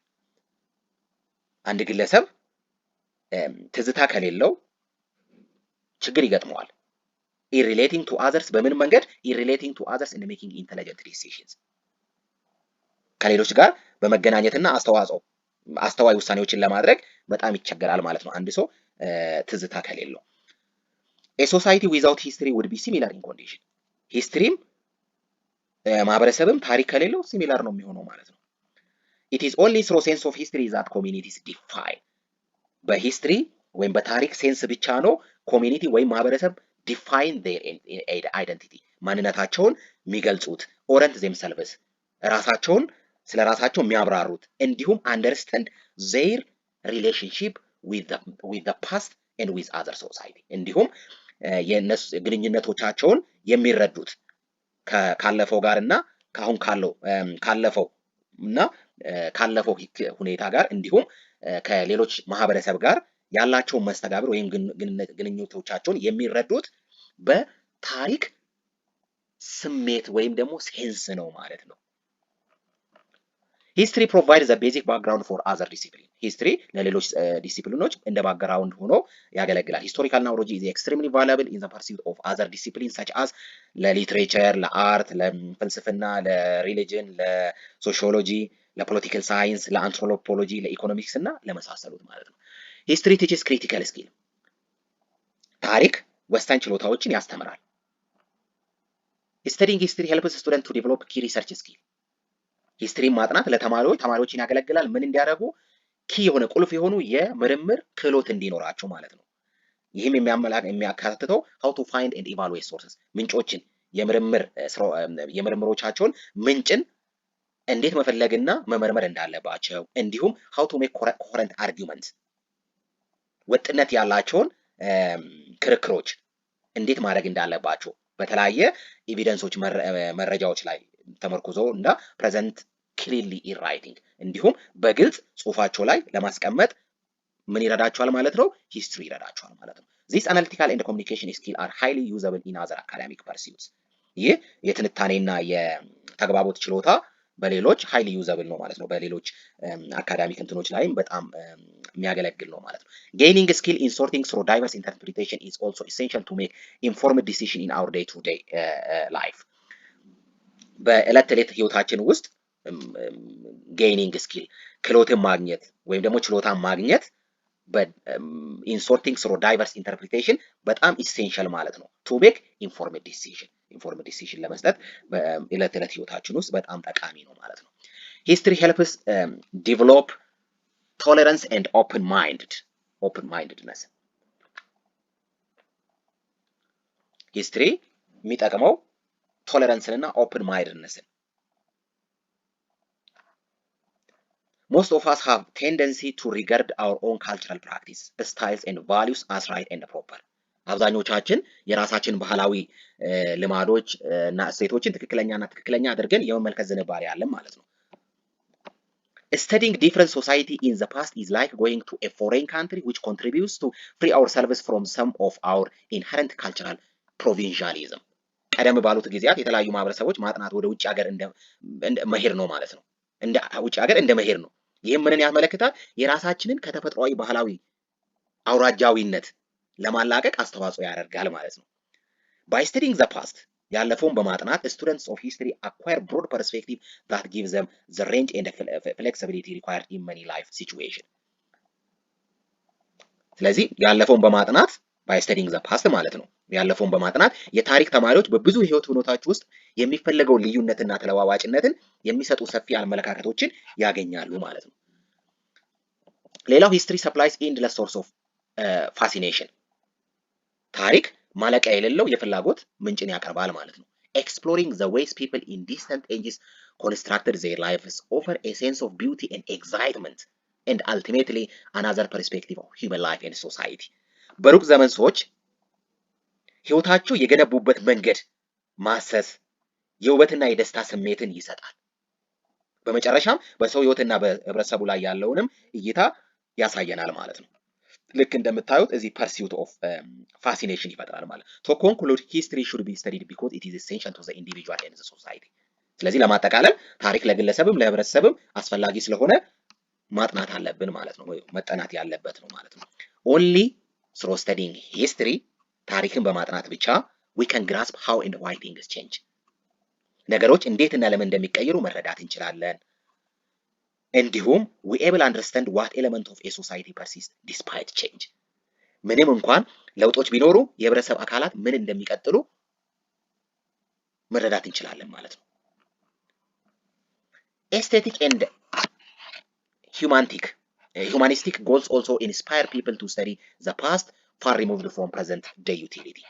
አንድ ግለሰብ ትዝታ ከሌለው ችግር ይገጥመዋል። irrelating to others በምን መንገድ? irrelating to others in making intelligent decisions ከሌሎች ጋር በመገናኘትና አስተዋይ ውሳኔዎችን ለማድረግ በጣም ይቸገራል ማለት ነው አንድ ሰው ትዝታ ከሌለው። a society without history would be similar in condition ሂስትሪም ማህበረሰብም ታሪክ ከሌለው ሲሚላር ነው የሚሆነው ማለት ነው። it is only through sense of history that communities define በሂስትሪ ወይም በታሪክ ሴንስ ብቻ ነው ኮሚኒቲ ወይም ማህበረሰብ define their identity ማንነታቸውን የሚገልጹት orient themselves ስለ ራሳቸው የሚያብራሩት እንዲሁም understand their relationship with the past and with other society እንዲሁም የነሱ ግንኙነቶቻቸውን የሚረዱት ካለፈው ጋርና ካሁን ካለፈው ሁኔታ ጋር እንዲሁም ከሌሎች ማህበረሰብ ጋር ያላቸው መስተጋብር ወይም ግንኙነቶቻቸውን የሚረዱት በታሪክ ስሜት ወይም ደግሞ ሴንስ ነው ማለት ነው። history provides the basic background for other discipline history ለሌሎች ዲሲፕሊኖች እንደ ባክግራውንድ ሆኖ ያገለግላል። historical knowledge is extremely valuable in the pursuit of other disciplines such as ለሊትሬቸር፣ ለአርት፣ ለፍልስፍና፣ ለሪሊጅን፣ ለሶሺዮሎጂ፣ ለፖለቲካል ሳይንስ፣ ለአንትሮፖሎጂ፣ ለኢኮኖሚክስ እና ለመሳሰሉት ማለት ነው። history teaches critical skill ታሪክ ወሳኝ ችሎታዎችን ያስተምራል። studying history helps students to develop key research skill ሂስትሪ ማጥናት ተማሪዎችን ያገለግላል። ምን እንዲያደርጉ? ኪ የሆነ ቁልፍ የሆኑ የምርምር ክህሎት እንዲኖራቸው ማለት ነው። ይህም የሚያካትተው how to find and evaluate sources ምንጮችን የምርምሮቻቸውን ምንጭን እንዴት መፈለግና መመርመር እንዳለባቸው እንዲሁም how to make coherent arguments ወጥነት ያላቸውን ክርክሮች እንዴት ማድረግ እንዳለባቸው በተለያየ ኤቪደንሶች መረጃዎች ላይ ተመርኩዞ እና present clearly in writing እንዲሁም በግልጽ ጽሁፋቸው ላይ ለማስቀመጥ ምን ይረዳቸዋል ማለት ነው? ሂስትሪ ይረዳቸዋል ማለት ነው። These analytical and communication skill are highly usable in other academic pursuits ይህ የትንታኔና የተግባቦት ችሎታ በሌሎች highly usable ነው ማለት ነው። በሌሎች አካዳሚክ እንትኖች ላይም በጣም የሚያገለግል ነው ማለት ነው። Gaining skill in sorting through diverse interpretation is also essential to make informed decision in our day-to-day life በዕለት ተዕለት ህይወታችን ውስጥ gaining skill ክህሎትን ማግኘት ወይም ደግሞ ችሎታን ማግኘት in sorting through diverse interpretation በጣም essential ማለት ነው to make informed decision ለመስጠት በዕለት ተዕለት ህይወታችን ውስጥ በጣም ጠቃሚ ነው ማለት ነው። history helps develop tolerance and open-mindedness history የሚጠቅመው ቶለረንስንና ኦፕን ማይንድነስን። Most of us have tendency to regard our own cultural practice, styles and values as right and proper. አብዛኞቻችን የራሳችን ባህላዊ ልማዶች እና እሴቶችን ትክክለኛ አድርገን የመመልከት ዝንባሌ አለን ማለት ነው። Studying different society in the past is like going to a foreign country which contributes to free ourselves from some of our inherent cultural provincialism. ቀደም ባሉት ጊዜያት የተለያዩ ማህበረሰቦች ማጥናት ወደ ውጭ ሀገር መሄድ ነው ማለት ነው። እንደ ውጭ ሀገር እንደ መሄድ ነው። ይህም ምንን ያመለክታል? የራሳችንን ከተፈጥሯዊ ባህላዊ አውራጃዊነት ለማላቀቅ አስተዋጽኦ ያደርጋል ማለት ነው። By studying the past, ያለፈውን በማጥናት students of history acquire broad perspective that gives them the range and flexibility required in many life situation. ስለዚህ ያለፈውን በማጥናት by studying the past ማለት ነው። ያለፈውን በማጥናት የታሪክ ተማሪዎች በብዙ ህይወት ሁኔታዎች ውስጥ የሚፈለገው ልዩነትና ተለዋዋጭነትን የሚሰጡ ሰፊ አመለካከቶችን ያገኛሉ ማለት ነው። ሌላው history supplies endless source of fascination. ታሪክ ማለቂያ የሌለው የፍላጎት ምንጭን ያቀርባል ማለት ነው። Exploring the ways people in distant ages constructed their lives offer a sense of beauty and excitement and ultimately another perspective of human life and society. በሩቅ ዘመን ሰዎች ህይወታቸው የገነቡበት መንገድ ማሰስ የውበትና የደስታ ስሜትን ይሰጣል። በመጨረሻም በሰው ህይወትና በህብረተሰቡ ላይ ያለውንም እይታ ያሳየናል ማለት ነው። ልክ እንደምታዩት እዚህ pursuit of fascination ይፈጥራል ማለት። To conclude, history should be studied because it is essential to the individual and the society. ስለዚህ ለማጠቃለል ታሪክ ለግለሰብም ለህብረተሰብም አስፈላጊ ስለሆነ ማጥናት አለብን ማለት ነው፣ መጠናት ያለበት ነው ማለት ነው። Only through studying history, ታሪክን በማጥናት ብቻ we can grasp how and why things change. ነገሮች እንዴት እና ለምን እንደሚቀየሩ መረዳት እንችላለን። እንዲሁም we able understand what element of a society persist despite change. ምንም እንኳን ለውጦች ቢኖሩ የህብረተሰብ አካላት ምን እንደሚቀጥሉ መረዳት እንችላለን ማለት ነው። Aesthetic and humanistic goals also inspire people to study the past far removed from present day utility.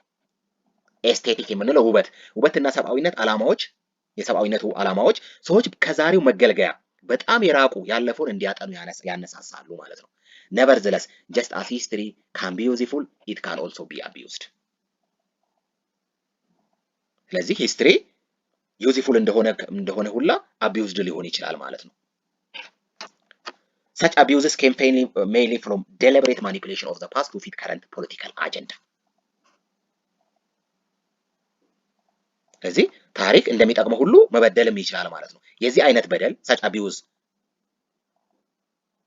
ኤስቴቲክ የምንለው ውበትና ሰብአዊነት ዓላማዎች የሰብአዊነቱ ዓላማዎች ሰዎች ከዛሬው መገልገያ በጣም የራቁ ያለፈውን እንዲያጠኑ ያነሳሳሉ ማለት ነው። Nevertheless, just as history can be useful, it can also be abused. ስለዚህ ሂስትሪ ዩዝፉል እንደሆነ ሁላ abused ሊሆን ይችላል ማለት ነው። Such abuses came mainly from deliberate manipulation of the past to fit current political agenda. ስለዚህ ታሪክ እንደሚጠቅመው ሁሉ መበደልም ይችላል ማለት ነው። የዚህ አይነት በደል such abuse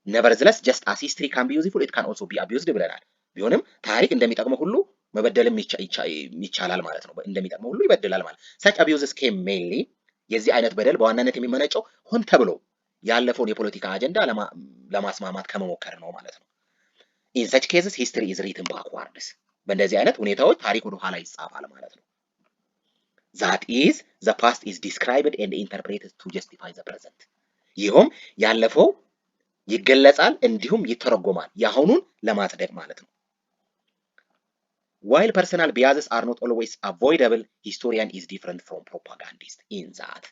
nevertheless just as history can be useful it can also be abused ብለናል። ቢሆንም ታሪክ እንደሚጠቅመው ሁሉ መበደልም ይቻላል ማለት ነው። እንደሚጠቅመው ሁሉ ይበድላል ማለት። such abuses came mainly የዚህ አይነት በደል በዋናነት የሚመነጨው ሆን ተብሎ ያለፈውን የፖለቲካ አጀንዳ ለማስማማት ከመሞከር ነው ማለት ነው። in such cases history is written backwards. በእንደዚህ አይነት ሁኔታዎች ታሪክ ወደ ኋላ ይጻፋል ማለት ነው። That is, the past is described and interpreted to justify the present. ይህም ያለፈው ይገለጻል እንዲሁም ይተረጎማል ያሁኑን ለማጽደቅ ማለት ነው። While personal biases are not always avoidable, historian is different from propagandist in that.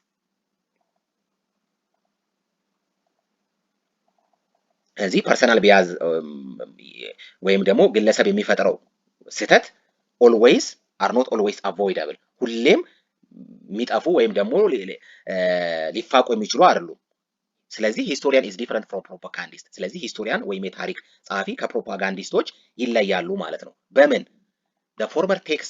እዚህ ፐርሰናል ቢያዝ ወይም ደግሞ ግለሰብ የሚፈጥረው ስህተት always are not always avoidable ሁሌም የሚጠፉ ወይም ደግሞ ሊፋቁ የሚችሉ አይደሉም። ስለዚህ ሂስቶሪያን is different from propagandist. ስለዚህ ሂስቶሪያን ወይም የታሪክ ጸሐፊ ከፕሮፓጋንዲስቶች ይለያሉ ማለት ነው። በምን? The former takes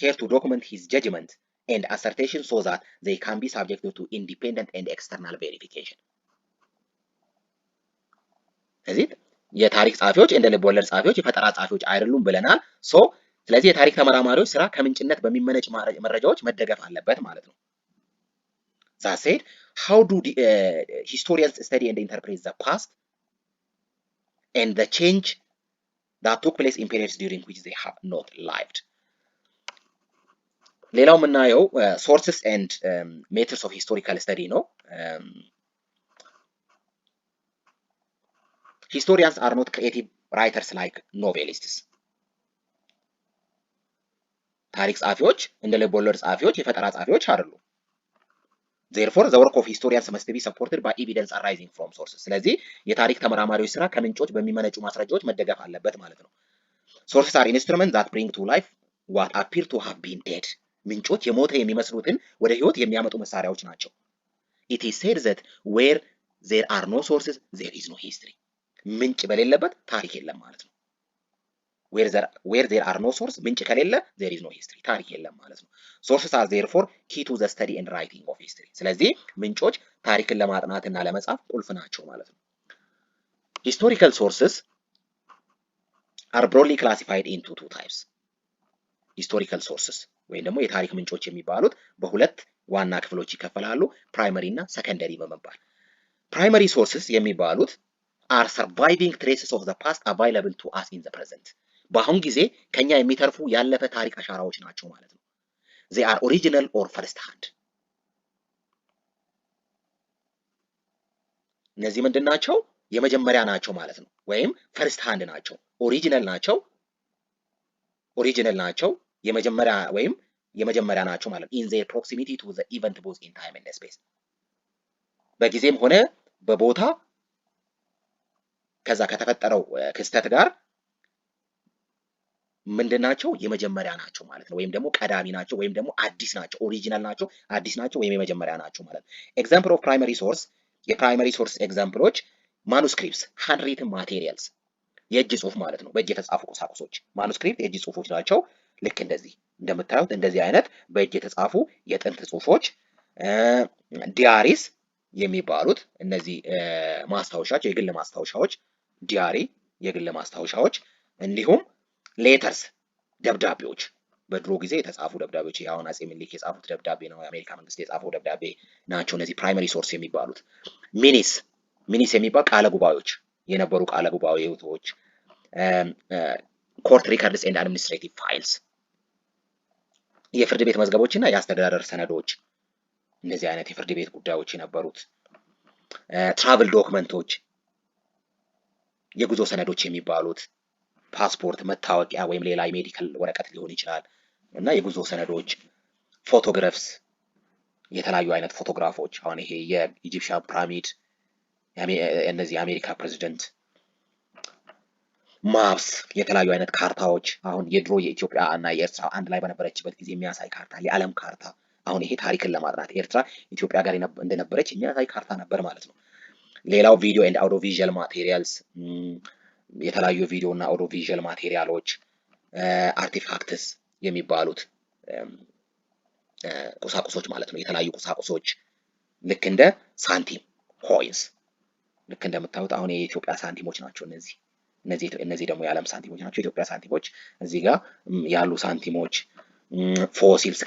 care to document his judgment and assertion so that they can be subjected to independent and external verification. ስለዚህ የታሪክ ጸሐፊዎች እንደ ልብ ወለድ ጸሐፊዎች የፈጠራ ጸሐፊዎች አይደሉም ብለናል። ስለዚህ የታሪክ ተመራማሪዎች ስራ ከምንጭነት በሚመነጭ መረጃዎች መደገፍ አለበት ማለት ነው። That said, how do historians study and interpret the past and the change that took place in periods during which they have not lived? ሌላው የምናየው sources and methods of historical study ነው። Historians are not creative ራይተርስ ላይክ ኖቬሊስትስ ታሪክ ጸሐፊዎች እንደ ልቦለድ ጸሐፊዎች የፈጠራ ጸሐፊዎች አይደሉም። therefore the work of historians must be supported by evidence arising from sources ስለዚህ የታሪክ ተመራማሪዎች ስራ ከምንጮች በሚመነጩ ማስረጃዎች መደገፍ አለበት ማለት ነው። sources are instruments that bring to life what appear to have been dead ምንጮች የሞተ የሚመስሉትን ወደ ህይወት የሚያመጡ መሳሪያዎች ናቸው። it is said that where there are no sources there is no history ምንጭ በሌለበት ታሪክ የለም ማለት ነው። where there are no sources ምንጭ ከሌለ there is no history ታሪክ የለም ማለት ነው። sources are therefore key to the study and writing of history ስለዚህ ምንጮች ታሪክን ለማጥናትና ለመጻፍ ቁልፍ ናቸው ማለት ነው። historical sources are broadly classified into two types historical sources ወይም ደግሞ የታሪክ ምንጮች የሚባሉት በሁለት ዋና ክፍሎች ይከፈላሉ ፕራይመሪ እና ሰከንደሪ በመባል primary sources የሚባሉት are surviving traces of the past available to us in the present በአሁን ጊዜ ከኛ የሚተርፉ ያለፈ ታሪክ አሻራዎች ናቸው ማለት ነው። they are original or first hand እነዚህ ምንድን ናቸው? የመጀመሪያ ናቸው ማለት ነው ወይም first hand ናቸው። ኦሪጂናል ናቸው የመጀመሪያ ወይም የመጀመሪያ ናቸው ማለት in their proximity to the event both in time and space በጊዜም ሆነ በቦታ ከዛ ከተፈጠረው ክስተት ጋር ምንድናቸው? የመጀመሪያ ናቸው ማለት ነው ወይም ደግሞ ቀዳሚ ናቸው ወይም ደግሞ አዲስ ናቸው ኦሪጂናል ናቸው አዲስ ናቸው ወይም የመጀመሪያ ናቸው ማለት ነው። ኤግዛምፕል ኦፍ ፕራይመሪ ሶርስ የፕራይመሪ ሶርስ ኤግዛምፕሎች ማኑስክሪፕትስ ሃንድሪትን ማቴሪያልስ የእጅ ጽሁፍ ማለት ነው በእጅ የተጻፉ ቁሳቁሶች ማኑስክሪፕት የእጅ ጽሁፎች ናቸው። ልክ እንደዚህ እንደምታዩት እንደዚህ አይነት በእጅ የተጻፉ የጥንት ጽሁፎች ዲያሪስ የሚባሉት እነዚህ ማስታወሻዎች የግል ማስታወሻዎች ዲያሪ የግል ማስታወሻዎች እንዲሁም ሌተርስ ደብዳቤዎች በድሮ ጊዜ የተጻፉ ደብዳቤዎች አሁን አጼ ምኒልክ የጻፉት ደብዳቤ ነው የአሜሪካ መንግስት የጻፈው ደብዳቤ ናቸው እነዚህ ፕራይመሪ ሶርስ የሚባሉት። ሚኒስ የሚባል ቃለ ጉባኤዎች የነበሩ ቃለ ጉባኤዎች ኮርት ሪከርድስ ኤንድ አድሚኒስትሬቲቭ ፋይልስ የፍርድ ቤት መዝገቦችና የአስተዳደር ሰነዶች እነዚህ አይነት የፍርድ ቤት ጉዳዮች የነበሩት ትራቭል ዶክመንቶች የጉዞ ሰነዶች የሚባሉት ፓስፖርት መታወቂያ ወይም ሌላ የሜዲካል ወረቀት ሊሆን ይችላል እና የጉዞ ሰነዶች ፎቶግራፍስ የተለያዩ አይነት ፎቶግራፎች አሁን ይሄ የኢጂፕሽያን ፒራሚድ እነዚህ የአሜሪካ ፕሬዚደንት ማፕስ የተለያዩ አይነት ካርታዎች አሁን የድሮ የኢትዮጵያ እና የኤርትራ አንድ ላይ በነበረችበት ጊዜ የሚያሳይ ካርታ የዓለም ካርታ አሁን ይሄ ታሪክን ለማጥናት ኤርትራ ኢትዮጵያ ጋር እንደነበረች የሚያሳይ ካርታ ነበር ማለት ነው። ሌላው ቪዲዮ ኤንድ አውዲዮ ቪዥዋል ማቴሪያልስ የተለያዩ ቪዲዮ እና አውዲዮ ቪዥዋል ማቴሪያሎች አርቲፋክትስ የሚባሉት ቁሳቁሶች ማለት ነው። የተለያዩ ቁሳቁሶች ልክ እንደ ሳንቲም ኮይንስ ልክ እንደምታዩት አሁን የኢትዮጵያ ሳንቲሞች ናቸው እነዚህ ደግሞ የዓለም ሳንቲሞች ናቸው። የኢትዮጵያ ሳንቲሞች እዚህ ጋር ያሉ ሳንቲሞች ፎሲልስ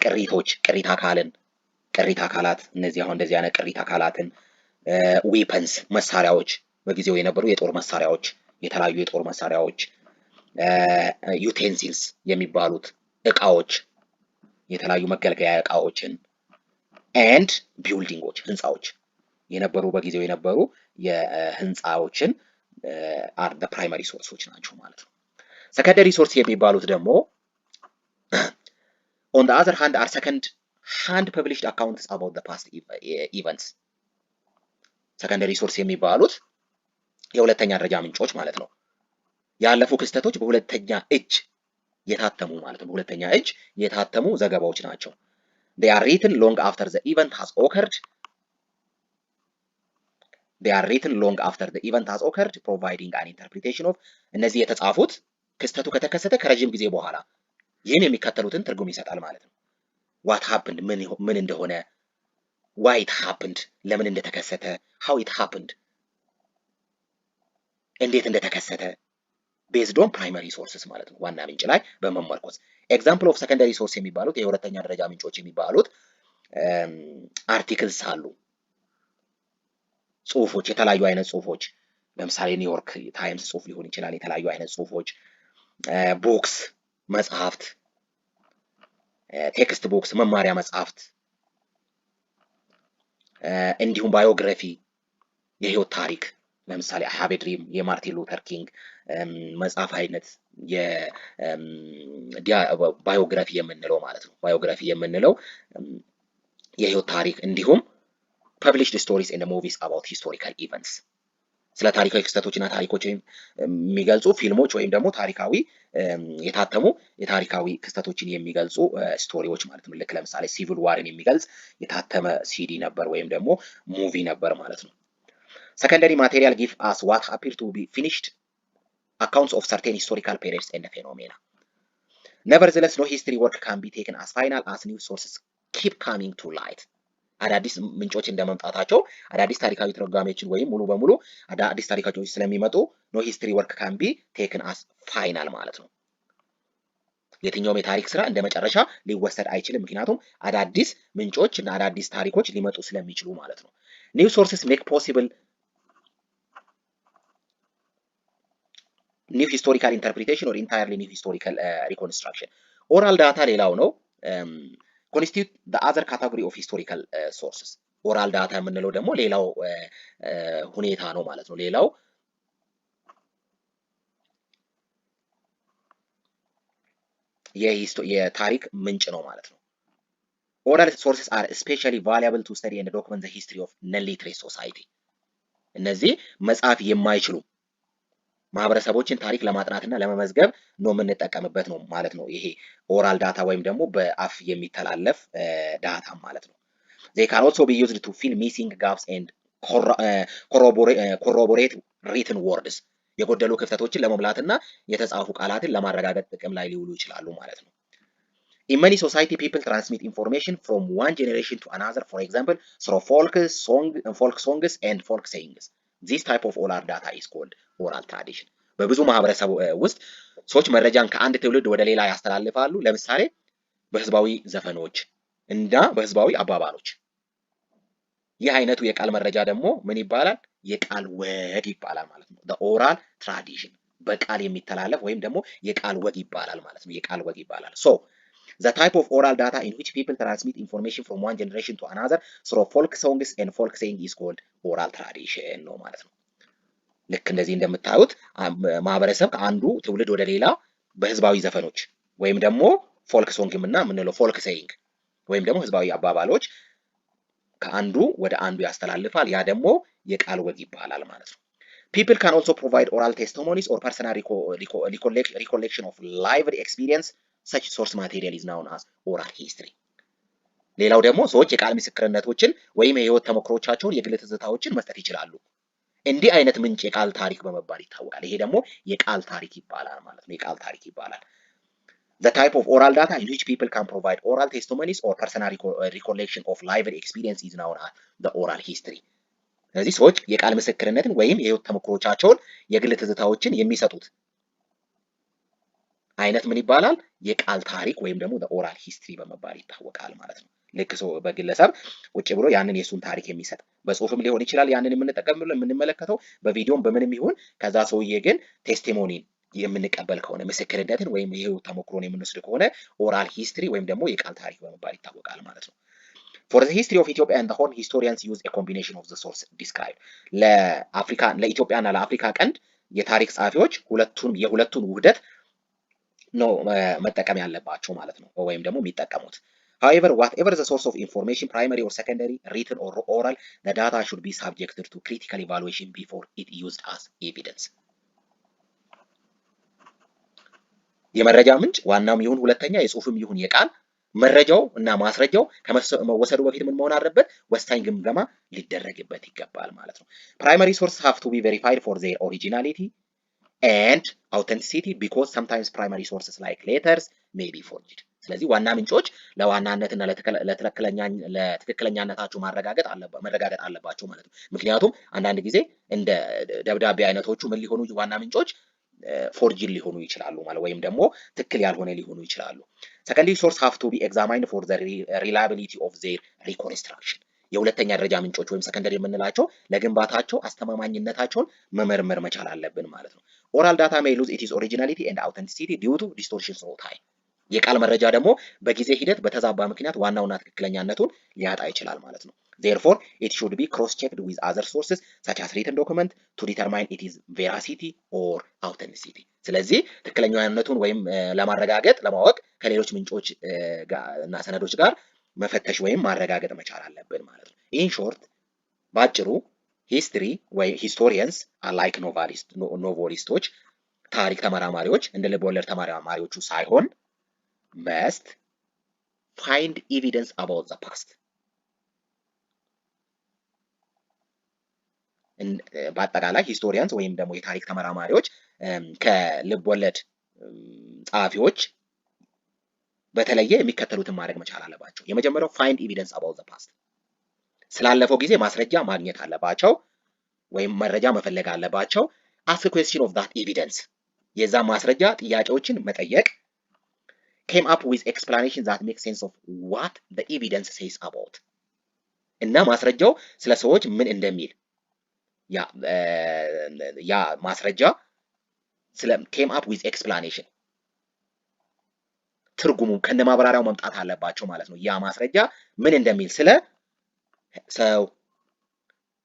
ቅሪተ አካላት እነዚህ አሁን እንደዚህ አይነት ቅሪተ አካላትን ዌፐንስ መሳሪያዎች በጊዜው የነበሩ የጦር መሳሪያዎች የተለያዩ የጦር መሳሪያዎች ዩቴንሲልስ የሚባሉት እቃዎች የተለያዩ መገልገያ እቃዎችን ኤንድ ቢልዲንጎች ህንፃዎች የነበሩ በጊዜው የነበሩ የህንፃዎችን አር ዘ ፕራይመሪ ሶርሶች ናቸው ማለት ነው። ሰከንደሪ ሶርስ የሚባሉት ደግሞ on the other hand are second hand published accounts about the past events ሰከንደሪ ሶርስ የሚባሉት የሁለተኛ ደረጃ ምንጮች ማለት ነው። ያለፉ ክስተቶች በሁለተኛ እጅ የታተሙ ማለት ነው። በሁለተኛ እጅ የታተሙ ዘገባዎች ናቸው። they are written long after the event has occurred providing an interpretation of እነዚህ የተጻፉት ክስተቱ ከተከሰተ ከረጅም ጊዜ በኋላ ይህን የሚከተሉትን ትርጉም ይሰጣል ማለት ነው። what happened ምን እንደሆነ why it happened ለምን እንደተከሰተ how it happened እንዴት እንደተከሰተ based on primary sources ማለት ነው። ዋና ምንጭ ላይ በመመርኮዝ example of secondary source የሚባሉት የሁለተኛ ደረጃ ምንጮች የሚባሉት አርቲክልስ አሉ ጽሁፎች የተለያዩ አይነት ጽሁፎች ለምሳሌ ኒውዮርክ ታይምስ ጽሁፍ ሊሆን ይችላል የተለያዩ አይነት ጽሁፎች ቡክስ መጽሐፍት ቴክስት ቡክስ መማሪያ መጽሐፍት እንዲሁም ባዮግራፊ የህይወት ታሪክ ለምሳሌ አይ ሃቭ ኤ ድሪም የማርቲን ሉተር ኪንግ መጽሐፍ አይነት ባዮግራፊ የምንለው ማለት ነው። ባዮግራፊ የምንለው የህይወት ታሪክ እንዲሁም ፐብሊሽድ ስቶሪስ ኤንድ ሙቪስ አባውት ሂስቶሪካል ኢቨንትስ ስለ ታሪካዊ ክስተቶችና ታሪኮች የሚገልጹ ፊልሞች ወይም ደግሞ ታሪካዊ የታተሙ የታሪካዊ ክስተቶችን የሚገልጹ ስቶሪዎች ማለት ነው። ልክ ለምሳሌ ሲቪል ዋርን የሚገልጽ የታተመ ሲዲ ነበር ወይም ደግሞ ሙቪ ነበር ማለት ነው። ሰከንደሪ ማቴሪያል ጊቭ አስ ዋት አፒር ቱ ቢ ፊኒሽድ accounts of certain historical periods and phenomena. Nevertheless, no history work can be taken as final as new sources keep coming to light. አዳዲስ ምንጮች እንደመምጣታቸው አዳዲስ ታሪካዊ ትርጓሜዎችን ወይም ሙሉ በሙሉ አዳዲስ ታሪካዎች ስለሚመጡ ኖ ሂስትሪ ወርክ ካን ቢ ቴክን አስ ፋይናል ማለት ነው። የትኛውም የታሪክ ስራ እንደ መጨረሻ ሊወሰድ አይችልም፣ ምክንያቱም አዳዲስ ምንጮች እና አዳዲስ ታሪኮች ሊመጡ ስለሚችሉ ማለት ነው። ኒው ሶርስስ ሜክ ፖሲብል ኒው ሂስቶሪካል ኢንተርፕሪቴሽን ኦር ኢንታየርሊ ኒው ሂስቶሪካል ሪኮንስትራክሽን። ኦራል ዳታ ሌላው ነው። ኮንስቲቱት ዘ አዘር ካቴጎሪ ኦፍ ሂስቶሪካል ሶርስስ። ኦራል ዳታ የምንለው ደግሞ ሌላው ሁኔታ ነው ማለት ነው። ሌላው የታሪክ ምንጭ ነው ማለት ነው። ኦራል ሶርስስ አር ስፔሻሊ ቫሉable to study and document the history of non-literate society። እነዚህ መጻፍ የማይችሉ ማህበረሰቦችን ታሪክ ለማጥናትና ለመመዝገብ ነው የምንጠቀምበት ነው ማለት ነው። ይሄ ኦራል ዳታ ወይም ደግሞ በአፍ የሚተላለፍ ዳታ ማለት ነው። they can also be used to fill missing gaps and corroborate written words። የጎደሉ ክፍተቶችን ለመሙላትና የተጻፉ ቃላትን ለማረጋገጥ ጥቅም ላይ ሊውሉ ይችላሉ ማለት ነው። In many society, people transmit information from one generation to another, for example, through folk songs and folk sayings. This type of oral data is called oral tradition. በብዙ ማህበረሰብ ውስጥ ሰዎች መረጃን ከአንድ ትውልድ ወደ ሌላ ያስተላልፋሉ። ለምሳሌ በህዝባዊ ዘፈኖች እና በህዝባዊ አባባሎች። ይህ አይነቱ የቃል መረጃ ደግሞ ምን ይባላል? የቃል ወግ ይባላል ማለት ነው። the oral tradition በቃል የሚተላለፍ ወይም ደግሞ የቃል ወግ ይባላል ማለት ነው። የቃል ወግ ይባላል። so the type of oral data in which people transmit information from one generation to another through folk songs and folk saying is called oral tradition ነው ማለት ነው። ልክ እንደዚህ እንደምታዩት ማህበረሰብ ከአንዱ ትውልድ ወደ ሌላ በህዝባዊ ዘፈኖች ወይም ደግሞ ፎልክ ሶንግም እና የምንለው ፎልክ ሴይንግ ወይም ደግሞ ህዝባዊ አባባሎች ከአንዱ ወደ አንዱ ያስተላልፋል። ያ ደግሞ የቃል ወግ ይባላል ማለት ነው። People can also provide oral testimonies or personal recollection of lived experience. Such source material is known as oral history. ሌላው ደግሞ ሰዎች የቃል ምስክርነቶችን ወይም የህይወት ተሞክሮቻቸውን የግል ትዝታዎችን መስጠት ይችላሉ። እንዲህ አይነት ምንጭ የቃል ታሪክ በመባል ይታወቃል። ይሄ ደግሞ የቃል ታሪክ ይባላል ማለት ነው። የቃል ታሪክ ይባላል። The type of oral data in which people can provide oral testimonies or personal recollection of lived experience is known as the oral history. ስለዚህ ሰዎች የቃል ምስክርነትን ወይም የህይወት ተሞክሮቻቸውን የግል ትዝታዎችን የሚሰጡት አይነት ምን ይባላል? የቃል ታሪክ ወይም ደግሞ the oral history በመባል ይታወቃል ማለት ነው። ልክ ሰው በግለሰብ ቁጭ ብሎ ያንን የሱን ታሪክ የሚሰጥ በጽሁፍም ሊሆን ይችላል። ያንን የምንመለከተው በቪዲዮም በምንም ይሁን። ከዛ ሰውዬ ግን ቴስቲሞኒን የምንቀበል ከሆነ ምስክርነትን ወይም የህይወት ተሞክሮን የምንወስድ ከሆነ ኦራል ሂስትሪ ወይም ደግሞ የቃል ታሪክ በመባል ይታወቃል ማለት ነው። For the history of Ethiopia and the Horn, historians use a combination of the source described. ለኢትዮጵያና ለአፍሪካ ቀንድ የታሪክ ጸሐፊዎች የሁለቱን ውህደት ነው መጠቀም ያለባቸው ማለት ነው፣ ወይም ደግሞ የሚጠቀሙት። However, whatever the source of information, primary or secondary, written or oral, the data should be subjected to critical evaluation before it used as evidence. የመረጃ ምንጭ ዋናውም ይሁን ሁለተኛ የጽሁፍም ይሁን የቃል መረጃው እና ማስረጃው ከመወሰዱ በፊት ምን መሆን አለበት? ወሳኝ ግምገማ ሊደረግበት ይገባል ማለት ነው። Primary sources have to be verified for their originality and authenticity because sometimes primary sources like letters may be forged. ስለዚህ ዋና ምንጮች ለዋናነትና ለትክክለኛነታቸው መረጋገጥ አለባቸው ማለት ነው። ምክንያቱም አንዳንድ ጊዜ እንደ ደብዳቤ አይነቶቹ ምን ሊሆኑ ዋና ምንጮች ፎርጅን ሊሆኑ ይችላሉ ማለት ወይም ደግሞ ትክክል ያልሆነ ሊሆኑ ይችላሉ። Secondary source have to be examined for the reliability of their reconstruction. የሁለተኛ ደረጃ ምንጮች ወይም ሰከንደሪ የምንላቸው ለግንባታቸው አስተማማኝነታቸውን መመርመር መቻል አለብን ማለት ነው። Oral data may lose its originality and authenticity due to distortions of time. የቃል መረጃ ደግሞ በጊዜ ሂደት በተዛባ ምክንያት ዋናውና ትክክለኛነቱን ሊያጣ ይችላል ማለት ነው። Therefore, it should be cross-checked with other sources such as written document to determine its veracity or authenticity. ስለዚህ ትክክለኛነቱን ወይም ለማረጋገጥ ለማወቅ ከሌሎች ምንጮች እና ሰነዶች ጋር መፈተሽ ወይም ማረጋገጥ መቻል አለብን ማለት ነው። In short, ባጭሩ ሂስትሪ ወይ ሂስቶሪያንስ ላይክ ኖቨሊስቶች ታሪክ ተመራማሪዎች እንደ ልቦለድ ተመራማሪዎቹ ሳይሆን must find evidence about the past. በአጠቃላይ ሂስቶሪያንስ ወይም ደግሞ የታሪክ ተመራማሪዎች ከልብ ወለድ ጸሐፊዎች በተለየ የሚከተሉትን ማድረግ መቻል አለባቸው። የመጀመሪያው find evidence about the past፣ ስላለፈው ጊዜ ማስረጃ ማግኘት አለባቸው ወይም መረጃ መፈለግ አለባቸው። ask a question of that evidence፣ የዛ ማስረጃ ጥያቄዎችን መጠየቅ። came up with explanation that makes sense of what the evidence says about፣ እና ማስረጃው ስለ ሰዎች ምን እንደሚል ያ ማስረጃ ስለ came up with explanation ትርጉሙ ከነ ማብራሪያው መምጣት አለባቸው ማለት ነው። ያ ማስረጃ ምን እንደሚል ስለ ሰው፣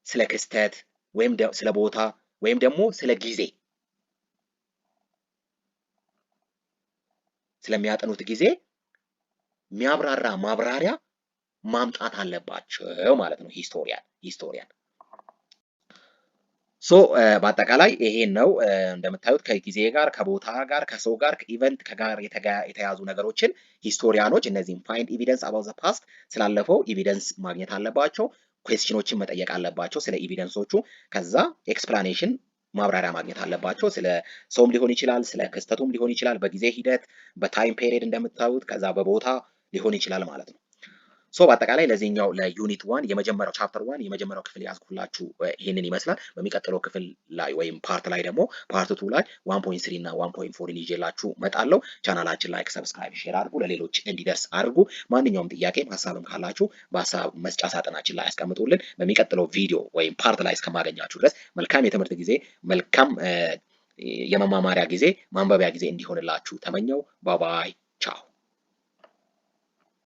ስለ ክስተት ወይም ስለ ቦታ ወይም ደግሞ ስለ ጊዜ ስለሚያጠኑት ጊዜ የሚያብራራ ማብራሪያ ማምጣት አለባቸው ማለት ነው ሂስቶሪያን። በአጠቃላይ ይሄን ነው እንደምታዩት ከጊዜ ጋር ከቦታ ጋር ከሰው ጋር ከኢቨንት ጋር የተያዙ ነገሮችን ሂስቶሪያኖች እነዚህም ፋይንድ ኤቪደንስ አባውት ዘ ፓስት ስላለፈው ኤቪደንስ ማግኘት አለባቸው። ኩዌስችኖችን መጠየቅ አለባቸው ስለ ኤቪደንሶቹ። ከዛ ኤክስፕላኔሽን ማብራሪያ ማግኘት አለባቸው። ስለ ሰውም ሊሆን ይችላል፣ ስለ ክስተቱም ሊሆን ይችላል፣ በጊዜ ሂደት በታይም ፔሪየድ እንደምታዩት፣ ከዛ በቦታ ሊሆን ይችላል ማለት ነው። በአጠቃላይ ለዚህኛው ለዩኒት 1 የመጀመሪያው ቻፕተር 1 የመጀመሪያው ክፍል ያዝኩላችሁ ይሄንን ይመስላል። በሚቀጥለው ክፍል ላይ ወይም ፓርት ላይ ደግሞ ፓርት 2 ላይ 1.3 እና 1.4 ይዤላችሁ መጣለሁ። ቻናላችን ላይክ፣ ሰብስክራይብ፣ ሼር አድርጉ፣ ለሌሎች እንዲደርስ አድርጉ። ማንኛውም ጥያቄም ሀሳብም ካላችሁ በሀሳብ መስጫ ሳጥናችን ላይ አስቀምጡልን። በሚቀጥለው ቪዲዮ ወይም ፓርት ላይ እስከማገኛችሁ ድረስ መልካም የትምህርት ጊዜ፣ መልካም የመማማሪያ ጊዜ፣ ማንበቢያ ጊዜ እንዲሆንላችሁ ተመኘው። ባባይ